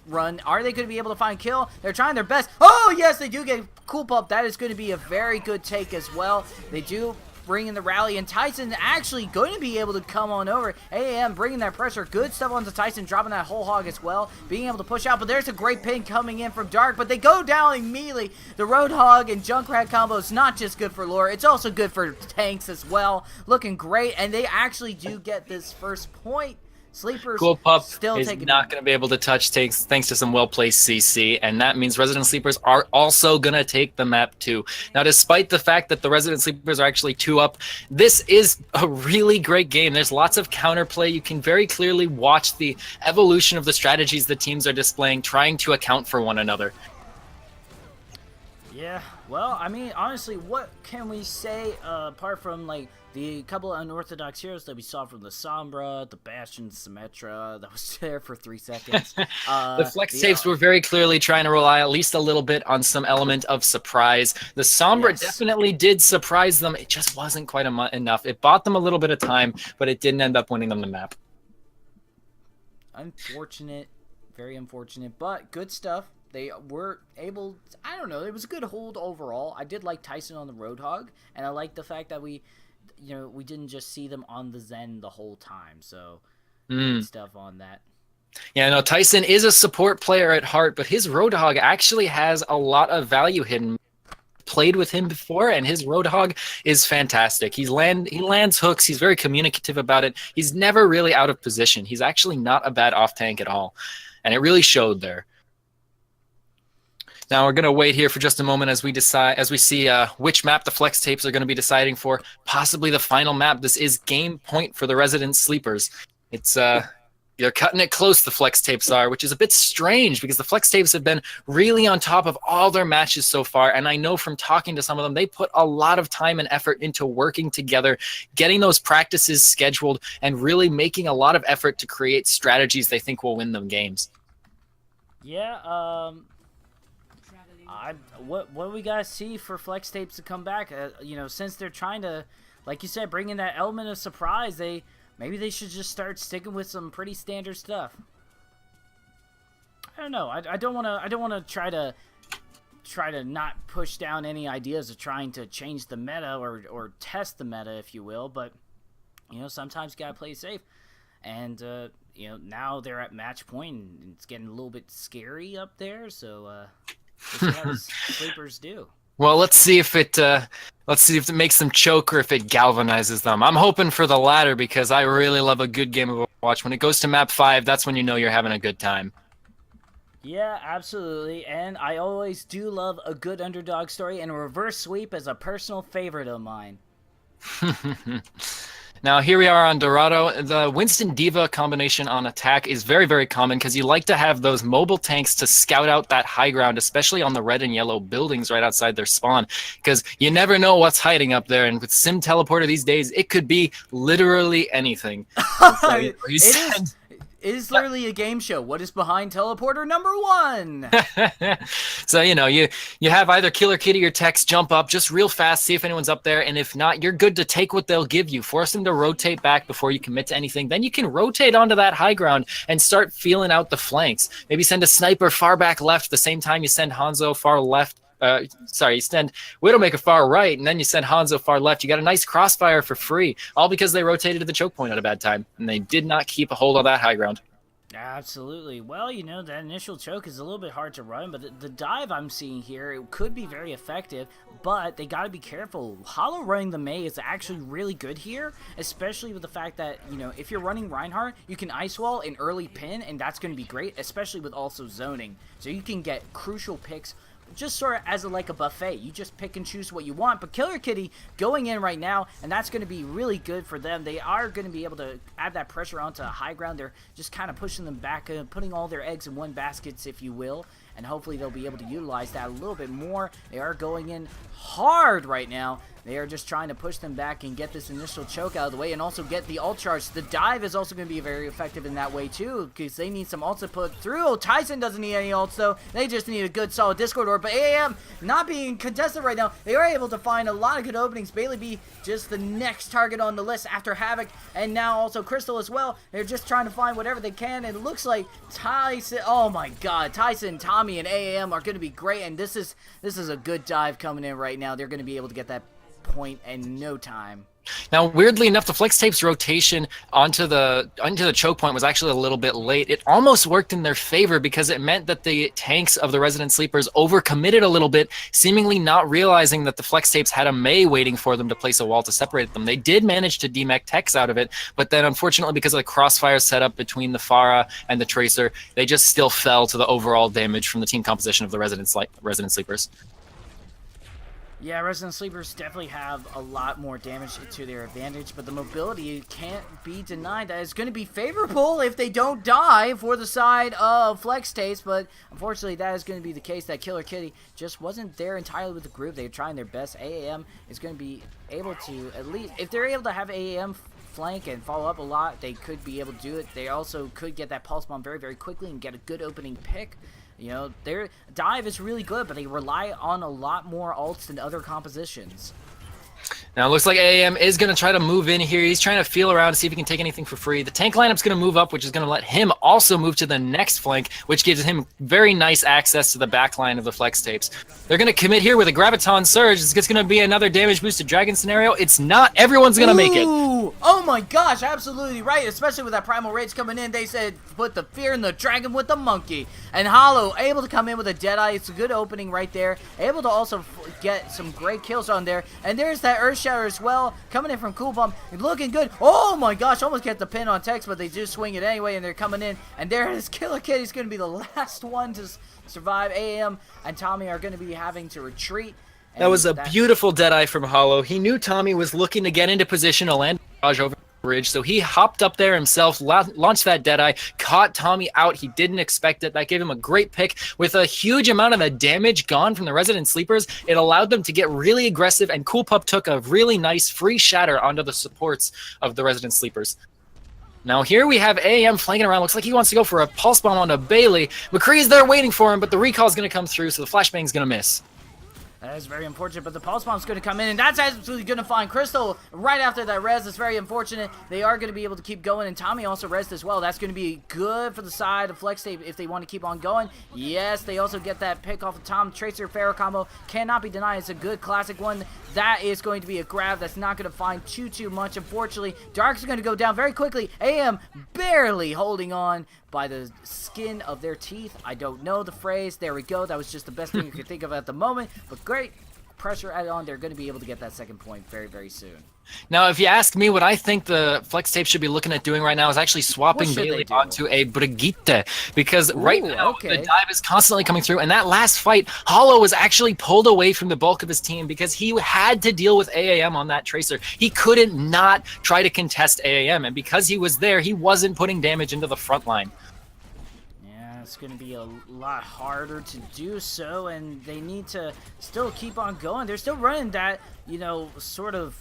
run. Are they going to be able to find kill? They're trying their best. Oh, yes, they do get Cool Pump. That is going to be a very good take as well. They do bring in the rally, and Tyson actually going to be able to come on over. AAM bringing that pressure. Good stuff onto Tyson, dropping that whole hog as well, being able to push out, but there's a great pin coming in from Dark, but they go down immediately. The Roadhog and Junkrat combo is not just good for lore, it's also good for tanks as well. Looking great, and they actually do get this first point. Sleepers
Cool Pup
still
is
taking
not going to be able to touch tanks thanks to some well-placed CC, and that means Resident Sleepers are also going to take the map too. Now, despite the fact that the Resident Sleepers are actually 2 up, this is a really great game. There's lots of counterplay. You can very clearly watch the evolution of the strategies the teams are displaying, trying to account for one another.
Yeah, well, I mean, honestly, what can we say apart from, like, the couple of unorthodox heroes that we saw from the Sombra, the Bastion, Symmetra, that was there for 3 seconds.
The Flex Tapes were very clearly trying to rely at least a little bit on some element of surprise. The Sombra definitely did surprise them. It just wasn't quite enough. It bought them a little bit of time, but it didn't end up winning them the map.
Unfortunate, very unfortunate, but good stuff. They were able, I don't know, it was a good hold overall. I did like Tyson on the Roadhog, and I like the fact that we didn't just see them on the Zen the whole time. So, good stuff on that. Yeah,
no, Tyson is a support player at heart, but his Roadhog actually has a lot of value hidden. Played with him before, and his Roadhog is fantastic. He lands hooks. He's very communicative about it. He's never really out of position. He's actually not a bad off tank at all, and it really showed there. Now we're going to wait here for just a moment as we see which map the Flex Tapes are going to be deciding for, possibly the final map. This is game point for the Resident Sleepers. It's they're cutting it close, the Flex Tapes are, which is a bit strange because the Flex Tapes have been really on top of all their matches so far, and I know from talking to some of them, they put a lot of time and effort into working together, getting those practices scheduled, and really making a lot of effort to create strategies they think will win them games.
Yeah, what do we gotta see for Flex Tapes to come back? Since they're trying to, like you said, bring in that element of surprise, maybe they should just start sticking with some pretty standard stuff. I don't know. I don't want to try to try to not push down any ideas of trying to change the meta or test the meta, if you will. But, you know, sometimes you got to play safe. And, you know, now they're at match point, and it's getting a little bit scary up there. So we'll see how the Sleepers do.
Well, let's see if it makes them choke or if it galvanizes them. I'm hoping for the latter because I really love a good game of Overwatch. When it goes to map 5, that's when you know you're having a good time.
Yeah, absolutely. And I always do love a good underdog story, and a reverse sweep is a personal favorite of mine.
Now, here we are on Dorado. The Winston D.Va combination on attack is very, very common because you like to have those mobile tanks to scout out that high ground, especially on the red and yellow buildings right outside their spawn, because you never know what's hiding up there. And with Sim Teleporter these days, it could be literally anything. So
It is literally a game show. What is behind teleporter number 1?
So, you know, you have either Killer Kitty or Tex jump up just real fast, see if anyone's up there, and if not, you're good to take what they'll give you. Force them to rotate back before you commit to anything. Then you can rotate onto that high ground and start feeling out the flanks. Maybe send a sniper far back left at the same time you send Hanzo far left. You send Widowmaker far right, and then you send Hanzo far left. You got a nice crossfire for free, all because they rotated to the choke point at a bad time, and they did not keep a hold of that high ground.
Absolutely. Well, you know, that initial choke is a little bit hard to run, but the dive I'm seeing here, it could be very effective, but they got to be careful. Hollow running the Mei is actually really good here, especially with the fact that, you know, if you're running Reinhardt, you can ice wall an early pin, and that's going to be great, especially with also zoning. So you can get crucial picks just sort of as like a buffet. You just pick and choose what you want. But Killer Kitty going in right now, and that's going to be really good for them. They are going to be able to add that pressure onto high ground. They're just kind of pushing them back, putting all their eggs in one basket, if you will. And hopefully they'll be able to utilize that a little bit more. They are going in hard right now. They are just trying to push them back and get this initial choke out of the way, and also get the ult charge. The dive is also going to be very effective in that way too, because they need some ults to put through. Oh, Tyson doesn't need any ults though. They just need a good solid Discord orb. But AAM not being contested right now. They are able to find a lot of good openings. Bailey B just the next target on the list after Havoc, and now also Crystal as well. They're just trying to find whatever they can. And it looks like Tyson, oh my god, Tyson, Tommy, and AAM are going to be great. And this is a good dive coming in right now. They're going to be able to get that point in no time.
Now, weirdly enough, the Flex Tapes rotation onto the choke point was actually a little bit late. It almost worked in their favor because it meant that the tanks of the Resident Sleepers overcommitted a little bit, seemingly not realizing that the Flex Tapes had a Mei waiting for them to place a wall to separate them. They did manage to demech Tex out of it, but then unfortunately because of the crossfire setup between the Pharah and the Tracer, they just still fell to the overall damage from the team composition of the Resident Sleepers.
Yeah, Resident Sleepers definitely have a lot more damage to their advantage, but the mobility can't be denied. That is going to be favorable if they don't die for the side of Flex Tapes, but unfortunately that is going to be the case. That Killer Kitty just wasn't there entirely with the group. They were trying their best. AAM is going to be able to, at least, if they're able to have AAM flank and follow up a lot, they could be able to do it. They also could get that pulse bomb very, very quickly and get a good opening pick. You know, their dive is really good, but they rely on a lot more ults than other compositions.
Now it looks like AAM is going to try to move in here. He's trying to feel around to see if he can take anything for free. The tank lineup's going to move up, which is going to let him also move to the next flank, which gives him very nice access to the back line of the Flex Tapes. They're going to commit here with a Graviton Surge. It's going to be another damage boosted Dragon scenario. It's not. Everyone's going to make it.
Oh my gosh, absolutely right. Especially with that Primal Rage coming in, they said put the fear in the dragon with the monkey. And Hollow able to come in with a Deadeye. It's a good opening right there. Able to also get some great kills on there. And there's that Earth Shatter as well, coming in from Cool Bomb, looking good. Oh my gosh, almost get the pin on Tex, but they do swing it anyway, and they're coming in. And there is Killer Kitty's going to be the last one to survive. AAM and Tommy are going to be having to retreat.
That was a beautiful Deadeye from Hollow. He knew Tommy was looking to get into position to land barrage over the bridge, so he hopped up there himself, launched that Deadeye, caught Tommy out. He didn't expect it. That gave him a great pick. With a huge amount of the damage gone from the Resident Sleepers, it allowed them to get really aggressive, and Cool Pup took a really nice free shatter onto the supports of the Resident Sleepers. Now here we have AM flanking around. Looks like he wants to go for a pulse bomb onto Bailey. McCree's there waiting for him, but the recall is going to come through, so the flashbang's going to miss.
That is very unfortunate, but the Pulse Bomb's going to come in, and that's absolutely going to find Crystal right after that res. It's very unfortunate. They are going to be able to keep going, and Tommy also rezzed as well. That's going to be good for the side of Flex Tape if they want to keep on going. Yes, they also get that pick off of Tom. Tracer Pharaoh combo cannot be denied. It's a good classic one. That is going to be a grab that's not going to find too much, unfortunately. Dark's going to go down very quickly. AM barely holding on by the skin of their teeth. I don't know the phrase. There we go. That was just the best thing you could think of at the moment. But great pressure added on. They're going to be able to get that second point very soon.
Now, if you ask me, what I think the Flex Tape should be looking at doing right now is actually swapping Bailey onto a Brigitte, because right now the dive is constantly coming through, and that last fight, Hollow was actually pulled away from the bulk of his team because he had to deal with AAM on that Tracer. He couldn't not try to contest AAM, and because he was there, he wasn't putting damage into the front line.
It's going to be a lot harder to do so, and they need to still keep on going. They're still running that, you know, sort of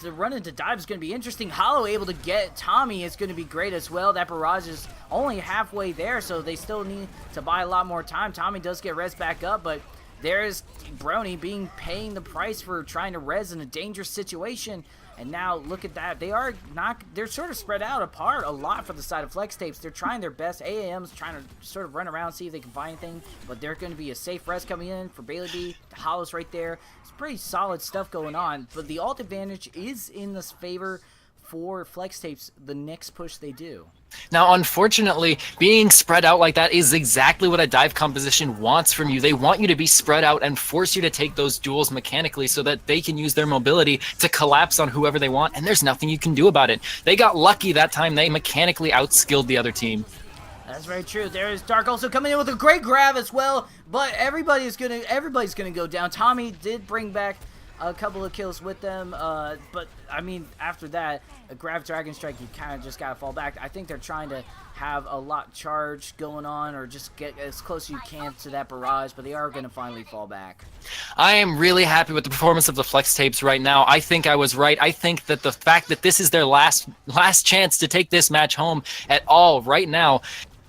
the run into dive is going to be interesting. Hollow able to get Tommy is going to be great as well. That barrage is only halfway there, so they still need to buy a lot more time. Tommy does get res back up, but there's Brony paying the price for trying to res in a dangerous situation. And now look at that. They're sort of spread out apart a lot for the side of Flex Tapes. They're trying their best. AAM's trying to sort of run around, see if they can find anything. But they're going to be a safe res coming in for Bailey B. Hollow's right there. It's pretty solid stuff going on. But the ult advantage is in this favor for Flex Tapes the next push they do.
Now, unfortunately, being spread out like that is exactly what a dive composition wants from you. They want you to be spread out and force you to take those duels mechanically so that they can use their mobility to collapse on whoever they want, and there's nothing you can do about it. They got lucky that time. They mechanically outskilled the other team.
That's very true. There is Dark also coming in with a great grab as well, but everybody's gonna go down. Tommy did bring back a couple of kills with them, but I mean, after that, a grab Dragon Strike, you kind of just gotta fall back. I think they're trying to have a lot charge going on, or just get as close as you can to that barrage, but they are gonna finally fall back.
I am really happy with the performance of the Flex Tapes right now. I think I was right. I think that the fact that this is their last chance to take this match home at all right now,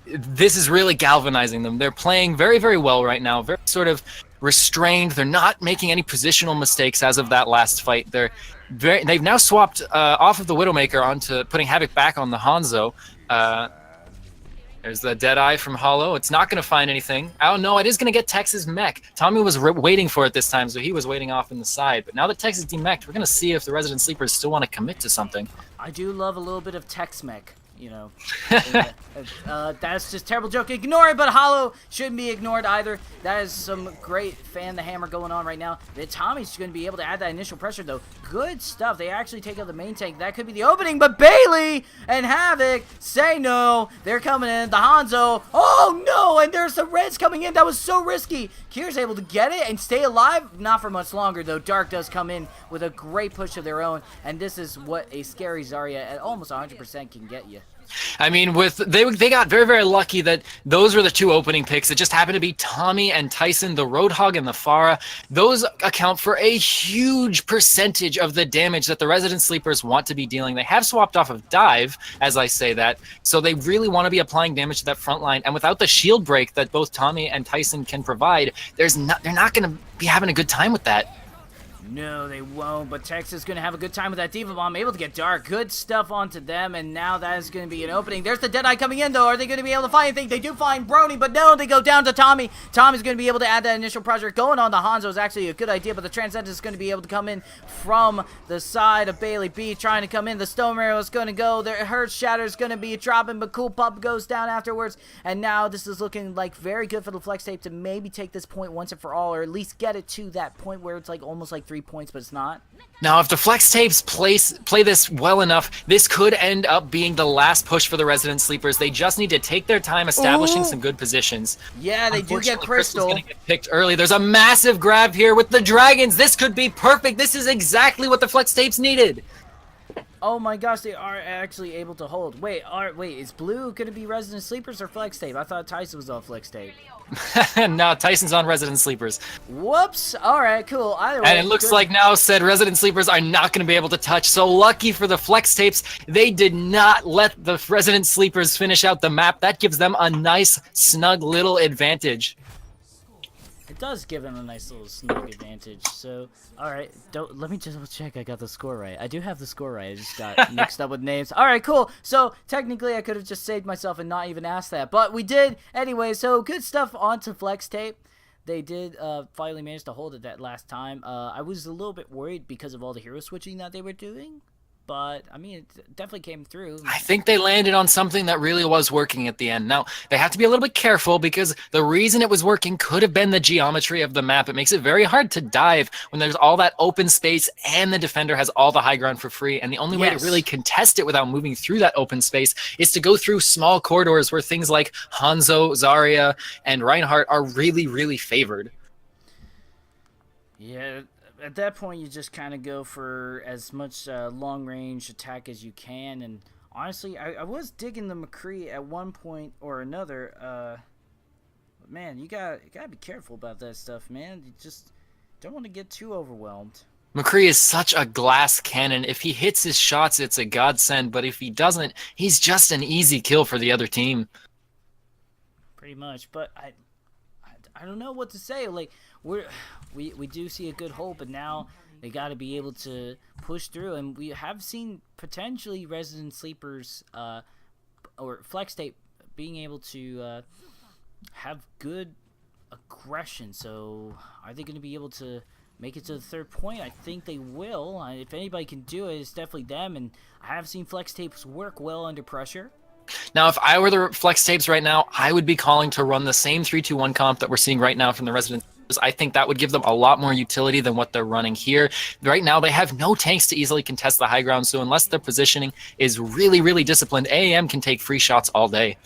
this is really galvanizing them. They're playing very well right now, very sort of restrained. They're not making any positional mistakes as of that last fight. They've now swapped off of the Widowmaker onto putting Havoc back on the Hanzo. There's the Deadeye from Hollow. It's not going to find anything. Oh no, it is going to get Tex's mech. Tommy was waiting for it this time, so he was waiting off in the side. But now that Tex is demeched, we're going to see if the Resident Sleepers still want to commit to something.
I do love a little bit of Tex mech. You know, that's just a terrible joke. Ignore it, but Hollow shouldn't be ignored either. That is some great fan the hammer going on right now. Tommy's going to be able to add that initial pressure, though. Good stuff. They actually take out the main tank. That could be the opening, but Bailey and Havoc say no. They're coming in. The Hanzo. Oh, no, and there's the Reds coming in. That was so risky. Kier's able to get it and stay alive. Not for much longer, though. Dark does come in with a great push of their own, and this is what a scary Zarya at almost 100% can get you.
I mean, they got very lucky that those were the two opening picks. It just happened to be Tommy and Tyson, the Roadhog and the Pharah. Those account for a huge percentage of the damage that the Resident Sleepers want to be dealing. They have swapped off of Dive, as I say that, so they really want to be applying damage to that front line. And without the shield break that both Tommy and Tyson can provide, they're not going to be having a good time with that.
No, they won't, but Tex is going to have a good time with that Diva Bomb, able to get Dark. Good stuff onto them, and now that is going to be an opening. There's the Deadeye coming in, though. Are they going to be able to find anything? They do find Brony, but no, they go down to Tommy. Tommy's going to be able to add that initial project. Going on the Hanzo is actually a good idea, but the Transcendent is going to be able to come in from the side of Bailey B, trying to come in. The Stone Arrow is going to go. Her Shatter is going to be dropping, but Cool Pup goes down afterwards, and now this is looking like very good for the Flex Tape to maybe take this point once and for all, or at least get it to that point where it's like almost like 3 points, but it's not.
Now, if the Flex Tapes play this well enough, this could end up being the last push for the Resident Sleepers. They just need to take their time establishing some good positions.
Yeah, they do get Crystal.
Gonna get picked early. There's a massive grab here with the Dragons. This could be perfect. This is exactly what the Flex Tapes needed.
Oh my gosh, they are actually able to hold. Wait, is Blue going to be Resident Sleepers or Flex Tape? I thought Tyson was on Flex Tape.
No, Tyson's on Resident Sleepers.
Whoops. All right, cool. Either way,
and it looks like now said Resident Sleepers are not going to be able to touch. So lucky for the Flex Tapes, they did not let the Resident Sleepers finish out the map. That gives them a nice, snug little advantage.
it does give him a nice little sneak advantage. So, all right, let me just check. I got the score right. I do have the score right. I just got mixed up with names. All right, cool. So technically, I could have just saved myself and not even asked that, but we did anyway. So good stuff onto Flex Tape. They did finally manage to hold it that last time. I was a little bit worried because of all the hero switching that they were doing. But, I mean, it definitely came through.
I think they landed on something that really was working at the end. Now, they have to be a little bit careful because the reason it was working could have been the geometry of the map. It makes it very hard to dive when there's all that open space and the defender has all the high ground for free. And the only way to really contest it without moving through that open space is to go through small corridors where things like Hanzo, Zarya, and Reinhardt are really, really favored.
Yeah, at that point, you just kind of go for as much long-range attack as you can. And honestly, I was digging the McCree at one point or another. But man, you gotta be careful about that stuff, man. You just don't want to get too overwhelmed.
McCree is such a glass cannon. If he hits his shots, it's a godsend. But if he doesn't, he's just an easy kill for the other team.
Pretty much. But I don't know what to say. Like, we do see a good hold, but now they got to be able to push through. And we have seen potentially Resident Sleepers or Flex Tape being able to have good aggression. So are they going to be able to make it to the third point? I think they will. If anybody can do it, it's definitely them. And I have seen Flex Tapes work well under pressure.
Now, if I were the Flex Tapes right now, I would be calling to run the same 3-2-1 comp that we're seeing right now from the Resident. I think that would give them a lot more utility than what they're running here. Right now, they have no tanks to easily contest the high ground, so unless their positioning is really, really disciplined, AAM can take free shots all day.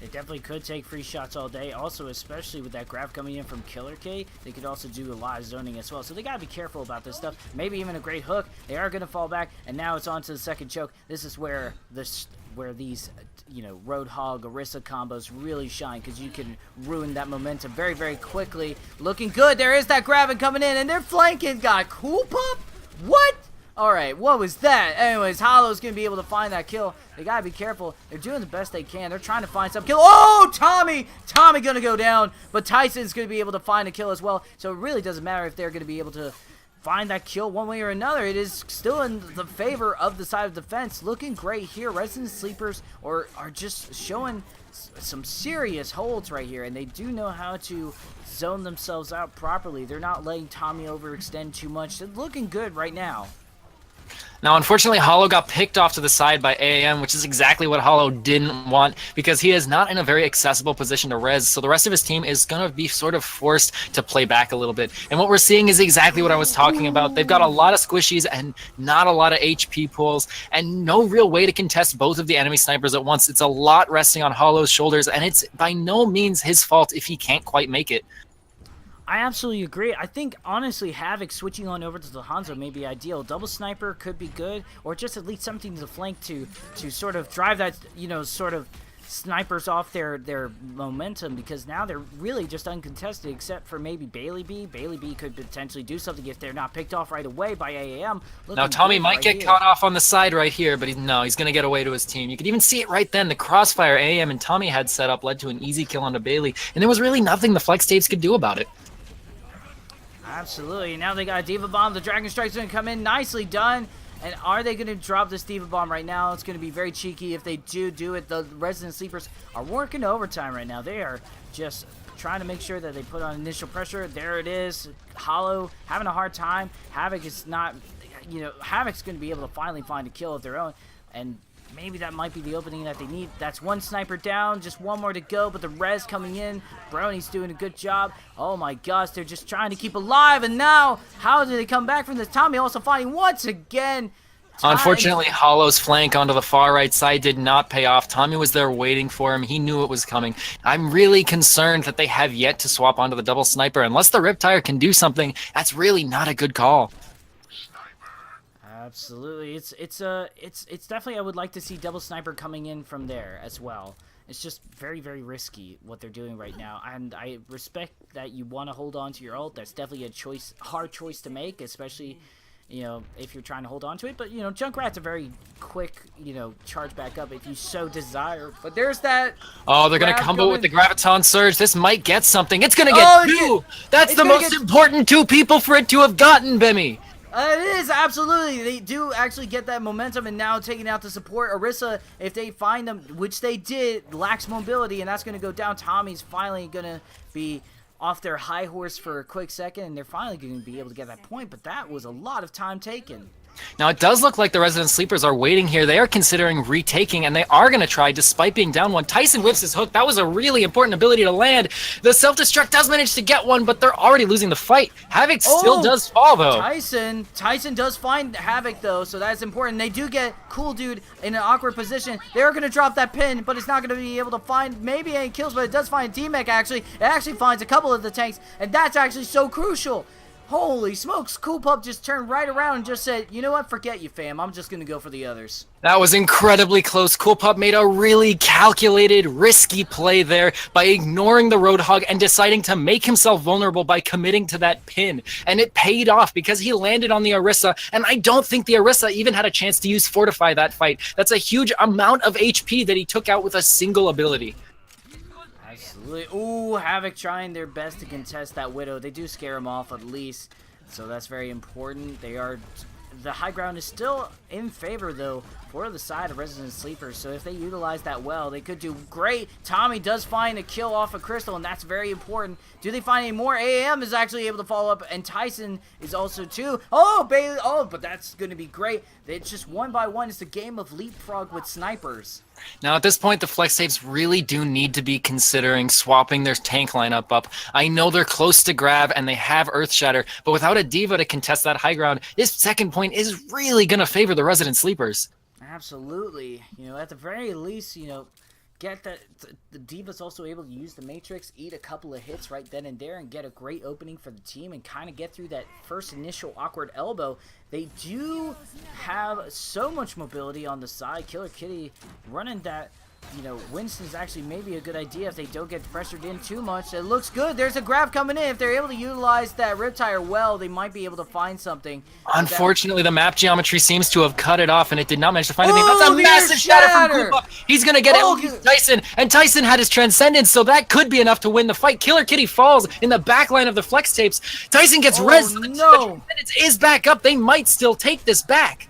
They definitely could take free shots all day. Also, especially with that grab coming in from Killer K, they could also do a lot of zoning as well. So they got to be careful about this stuff. Maybe even a great hook. They are going to fall back, and now it's on to the second choke. This is where these, Roadhog, Orisa combos really shine because you can ruin that momentum very, very quickly. Looking good. There is that grabbing coming in, and they're flanking. Got Cool Pop? What? Alright, what was that? Anyways, Hollow's going to be able to find that kill. They got to be careful. They're doing the best they can. They're trying to find some kill. Oh, Tommy! Tommy going to go down, but Tyson's going to be able to find a kill as well. So it really doesn't matter if they're going to be able to find that kill one way or another. It is still in the favor of the side of defense. Looking great here. Resident Sleepers are just showing some serious holds right here, and they do know how to zone themselves out properly. They're not letting Tommy overextend too much. They're looking good right now.
Now, unfortunately, Hollow got picked off to the side by AAM, which is exactly what Hollow didn't want because he is not in a very accessible position to res, so the rest of his team is going to be sort of forced to play back a little bit. And what we're seeing is exactly what I was talking about. They've got a lot of squishies and not a lot of HP pools and no real way to contest both of the enemy snipers at once. It's a lot resting on Hollow's shoulders, and it's by no means his fault if he can't quite make it.
I absolutely agree. I think, honestly, Havoc switching on over to the Hanzo may be ideal. Double Sniper could be good, or just at least something to flank to sort of drive that, sort of snipers off their momentum, because now they're really just uncontested except for maybe Bailey B. Bailey B could potentially do something if they're not picked off right away by AAM.
Now, Tommy might get caught off on the side right here, but he's going to get away to his team. You could even see it right then. The crossfire AAM and Tommy had set up led to an easy kill onto Bailey, and there was really nothing the Flex Tapes could do about it.
Absolutely. Now they got a Diva Bomb. The Dragon Strike's going to come in. Nicely done. And are they going to drop this Diva Bomb right now? It's going to be very cheeky if they do it. The Resident Sleepers are working overtime right now. They are just trying to make sure that they put on initial pressure. There it is. Hollow having a hard time. Havoc is not, Havoc's going to be able to finally find a kill of their own. And maybe that might be the opening that they need. That's one sniper down, just one more to go, but the res coming in. Brony's doing a good job. Oh my gosh, they're just trying to keep alive, and now, how do they come back from this? Tommy also fighting once again.
Unfortunately, Hollow's flank onto the far right side did not pay off. Tommy was there waiting for him. He knew it was coming. I'm really concerned that they have yet to swap onto the double sniper. Unless the Riptire can do something, that's really not a good call.
Absolutely, it's definitely, I would like to see double sniper coming in from there as well. It's just very, very risky what they're doing right now, and I respect that you want to hold on to your ult. That's definitely a hard choice to make, especially if you're trying to hold on to it. But, Junkrat's a very quick, charge back up if you so desire. But there's that.
Oh, they're going to combo with the Graviton Surge. This might get something. It's going to get two. That's the most important two people for it to have gotten, Bimmy.
It is, absolutely. They do actually get that momentum, and now taking out the support. Orisa, if they find them, which they did, lacks mobility, and that's going to go down. Tommy's finally going to be off their high horse for a quick second, and they're finally going to be able to get that point, but that was a lot of time taken.
Now, it does look like the Resident Sleepers are waiting here. They are considering retaking, and they are going to try despite being down one. Tyson whips his hook. That was a really important ability to land. The self-destruct does manage to get one, but they're already losing the fight. Havoc still does fall, though.
Tyson does find Havoc, though, so that's important. They do get Cool Dude in an awkward position. They're going to drop that pin, but it's not going to be able to find maybe any kills, but it does find D-Mech, actually. It actually finds a couple of the tanks, and that's actually so crucial. Holy smokes, Cool Pup just turned right around and just said, you know what, forget you, fam. I'm just going to go for the others.
That was incredibly close. Cool Pup made a really calculated, risky play there by ignoring the Roadhog and deciding to make himself vulnerable by committing to that pin. And it paid off because he landed on the Orisa, and I don't think the Orisa even had a chance to use Fortify that fight. That's a huge amount of HP that he took out with a single ability.
Absolutely. Ooh, Havoc trying their best to contest that Widow. They do scare him off at least, so that's very important. The high ground is still in favor, though, for the side of Resident Sleepers, so if they utilize that well, they could do great. Tommy does find a kill off of Crystal, and that's very important. Do they find any more? AAM is actually able to follow up, and Tyson is also too. Oh, Bailey. Oh, but that's going to be great. It's just one by one. It's a game of leapfrog with snipers.
Now, at this point, the Flex Tapes really do need to be considering swapping their tank lineup up. I know they're close to grab and they have Earth Shatter, but without a Diva to contest that high ground, this second point is really going to favor the Resident Sleepers.
Absolutely. At the very least, get that the Diva's also able to use the Matrix, eat a couple of hits right then and there, and get a great opening for the team and kind of get through that first initial awkward elbow. They do have so much mobility on the side. Killer Kitty running that. Winston's actually maybe a good idea if they don't get pressured in too much. It looks good. There's a grab coming in. If they're able to utilize that Riptire well, they might be able to find something.
Unfortunately, the map geometry seems to have cut it off, and it did not manage to find anything. That's a massive shatter from Koopa. He's going to get at least Tyson, and Tyson had his Transcendence, so that could be enough to win the fight. Killer Kitty falls in the back line of the Flex Tapes. Tyson gets res. The Transcendence is back up. They might still take this back.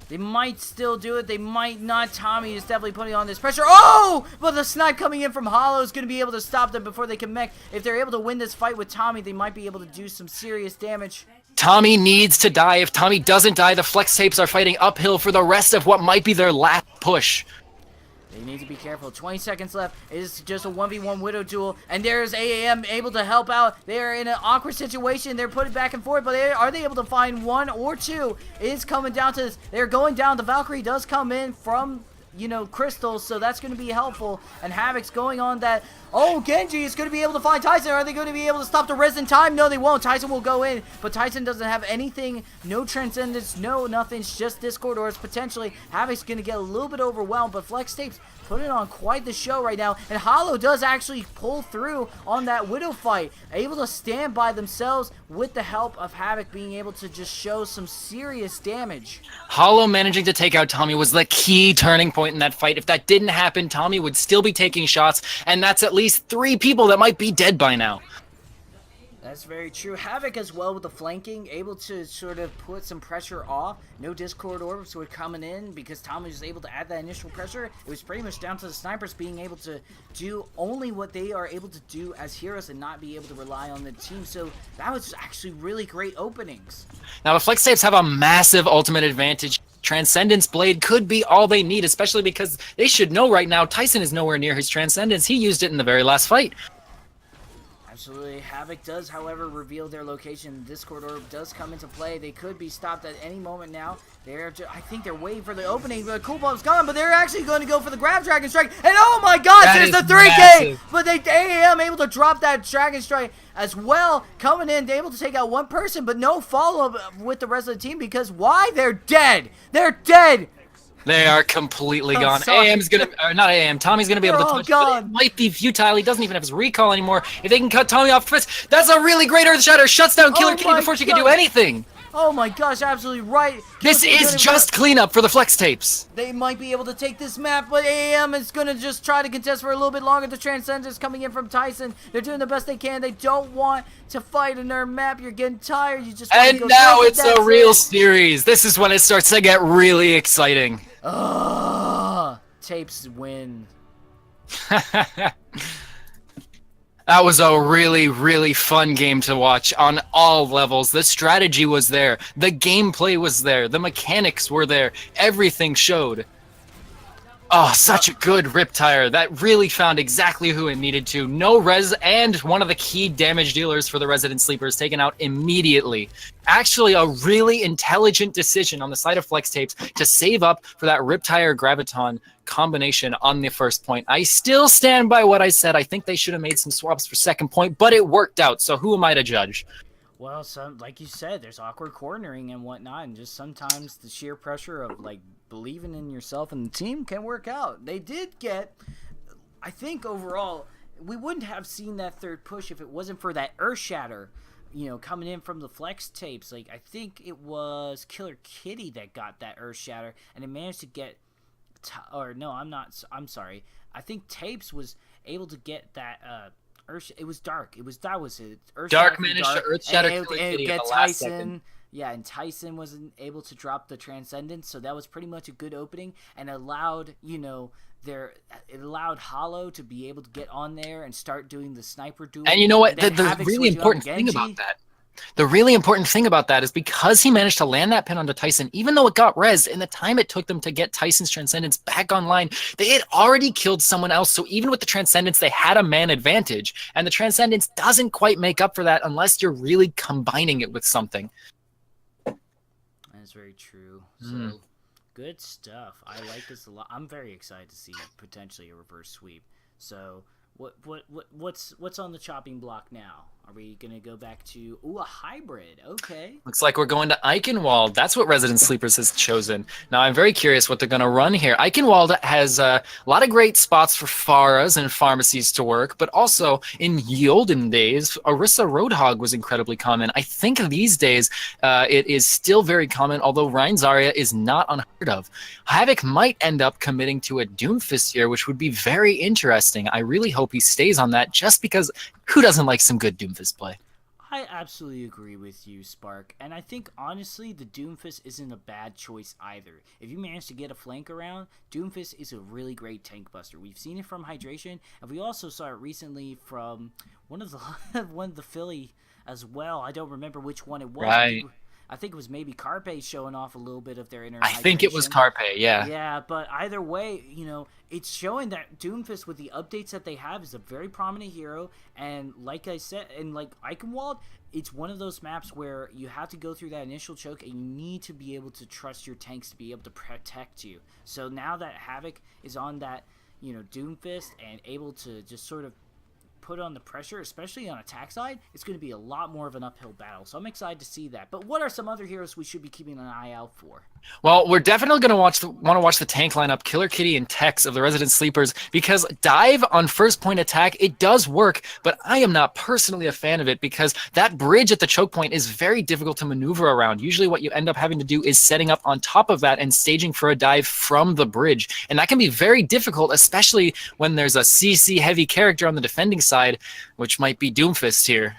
They might still do it. They might not. Tommy is definitely putting on this pressure. Oh! But the snipe coming in from Hollow is going to be able to stop them before they can mech. If they're able to win this fight with Tommy, they might be able to do some serious damage.
Tommy needs to die. If Tommy doesn't die, the Flex Tapes are fighting uphill for the rest of what might be their last push.
They need to be careful. 20 seconds left. It is just a 1v1 Widow duel. And there's AAM able to help out. They are in an awkward situation. They're putting back and forth. But are they able to find one or two? It is coming down to this. They're going down. The Valkyrie does come in from, Crystals. So that's going to be helpful. And Havoc's going on that. Oh, Genji is going to be able to find Tyson. Are they going to be able to stop the res in time? No, they won't. Tyson will go in. But Tyson doesn't have anything. No Transcendence. No nothing. It's just Discord or potentially Havoc's going to get a little bit overwhelmed. But Flex Tapes putting on quite the show right now, and Hollow does actually pull through on that Widow fight, able to stand by themselves with the help of Havoc being able to just show some serious damage.
Hollow managing to take out Tommy was the key turning point in that fight. If that didn't happen, Tommy would still be taking shots, and that's at least 3 people that might be dead by now.
That's very true. Havoc as well with the flanking, able to sort of put some pressure off. No Discord orbs were coming in because Tommy was able to add that initial pressure. It was pretty much down to the snipers being able to do only what they are able to do as heroes and not be able to rely on the team. So that was actually really great openings.
Now the Flex Tapes have a massive ultimate advantage. Transcendence Blade could be all they need, especially because they should know right now Tyson is nowhere near his Transcendence. He used it in the very last fight.
Absolutely. Havoc does, however, reveal their location. Discord Orb does come into play. They could be stopped at any moment now. I think they're waiting for the opening. The Cool Pump's gone, but they're actually going to go for the Grab Dragon Strike. And oh my gosh, there's the 3K! Massive. But AAM able to drop that Dragon Strike as well. Coming in, they're able to take out one person, but no follow-up with the rest of the team because why? They're dead! They're dead!
They are completely gone. AM's gonna, or not AM, Tommy's gonna be able to touch, but it might be futile. He doesn't even have his recall anymore. If they can cut Tommy off first, that's a really great Earth Shatter. Shuts down Killer Kitty before she can do anything.
Oh my gosh, absolutely right.
This is just cleanup for the flex tapes.
They might be able to take this map, but AM is going to just try to contest for a little bit longer. The Transcendence coming in from Tyson. They're doing the best they can. They don't want to fight in their map. You're getting tired. You just want to go.
And now it's a real series. This is when it starts to get really exciting.
Tapes win.
That was a really, really fun game to watch on all levels. The strategy was there. The gameplay was there. The mechanics were there. Everything showed. Oh, such a good Riptire. That really found exactly who it needed to. No res, and one of the key damage dealers for the Resident Sleepers taken out immediately. Actually, a really intelligent decision on the side of Flex Tapes to save up for that Riptire Graviton combination on the first point. I still stand by what I said. I think they should have made some swaps for second point, but it worked out, so who am I to judge?
Well, like you said, there's awkward cornering and whatnot, and just sometimes the sheer pressure of, like, believing in yourself and the team can work out. They did get, I think overall, we wouldn't have seen that third push if it wasn't for that Earth Shatter, you know, coming in from the Flex Tapes. Like, I think it was Killer Kitty that got that Earth Shatter, and it managed to get, I'm sorry. I think Tapes was able to get that, it was Dark. That was it.
Dark managed to Earth Shatter
and get
Tyson.
Yeah, and Tyson wasn't able to drop the Transcendence, so that was pretty much a good opening, and allowed, you know, it allowed Hollow to be able to get on there and start doing the sniper duel.
And you know what? The really important thing about that. The really important thing about that is because he managed to land that pin onto Tyson, even though it got rezzed, in the time it took them to get Tyson's Transcendence back online, they had already killed someone else. So even with the Transcendence, they had a man advantage. And the Transcendence doesn't quite make up for that unless you're really combining it with something.
That's very true. So, good stuff. I like this a lot. I'm very excited to see potentially a reverse sweep. So, what's on the chopping block now? Are we going to go back to, a hybrid? Okay.
Looks like we're going to Eichenwald. That's what Resident Sleepers has chosen. Now, I'm very curious what they're going to run here. Eichenwald has a lot of great spots for Pharas and pharmacies to work, but also in the olden days, Orisa Roadhog was incredibly common. I think these days it is still very common, although Rein Zarya is not unheard of. Havoc might end up committing to a Doomfist here, which would be very interesting. I really hope he stays on that, just because who doesn't like some good Doomfist play?
I absolutely agree with you, Spark. And I think, honestly, the Doomfist isn't a bad choice either. If you manage to get a flank around, Doomfist is a really great tank buster. We've seen it from Hydration, and we also saw it recently from one of the Philly as well. I don't remember which one it was.
Right.
I think it was maybe Carpe showing off a little bit of their inner
I think it was Carpe, yeah.
Yeah, but either way, you know, it's showing that Doomfist, with the updates that they have, is a very prominent hero. And like I said, and like Eichenwald, it's one of those maps where you have to go through that initial choke, and you need to be able to trust your tanks to be able to protect you. So now that Havoc is on that, you know, Doomfist and able to just sort of put on the pressure, especially on attack side, it's going to be a lot more of an uphill battle. So I'm excited to see that. But what are some other heroes we should be keeping an eye out for?
Well, we're definitely going to want to watch the tank lineup, Killer Kitty and Tex of the Resident Sleepers, because dive on first point attack, it does work, but I am not personally a fan of it because that bridge at the choke point is very difficult to maneuver around. Usually what you end up having to do is setting up on top of that and staging for a dive from the bridge. And that can be very difficult, especially when there's a CC heavy character on the defending side, which might be Doomfist here.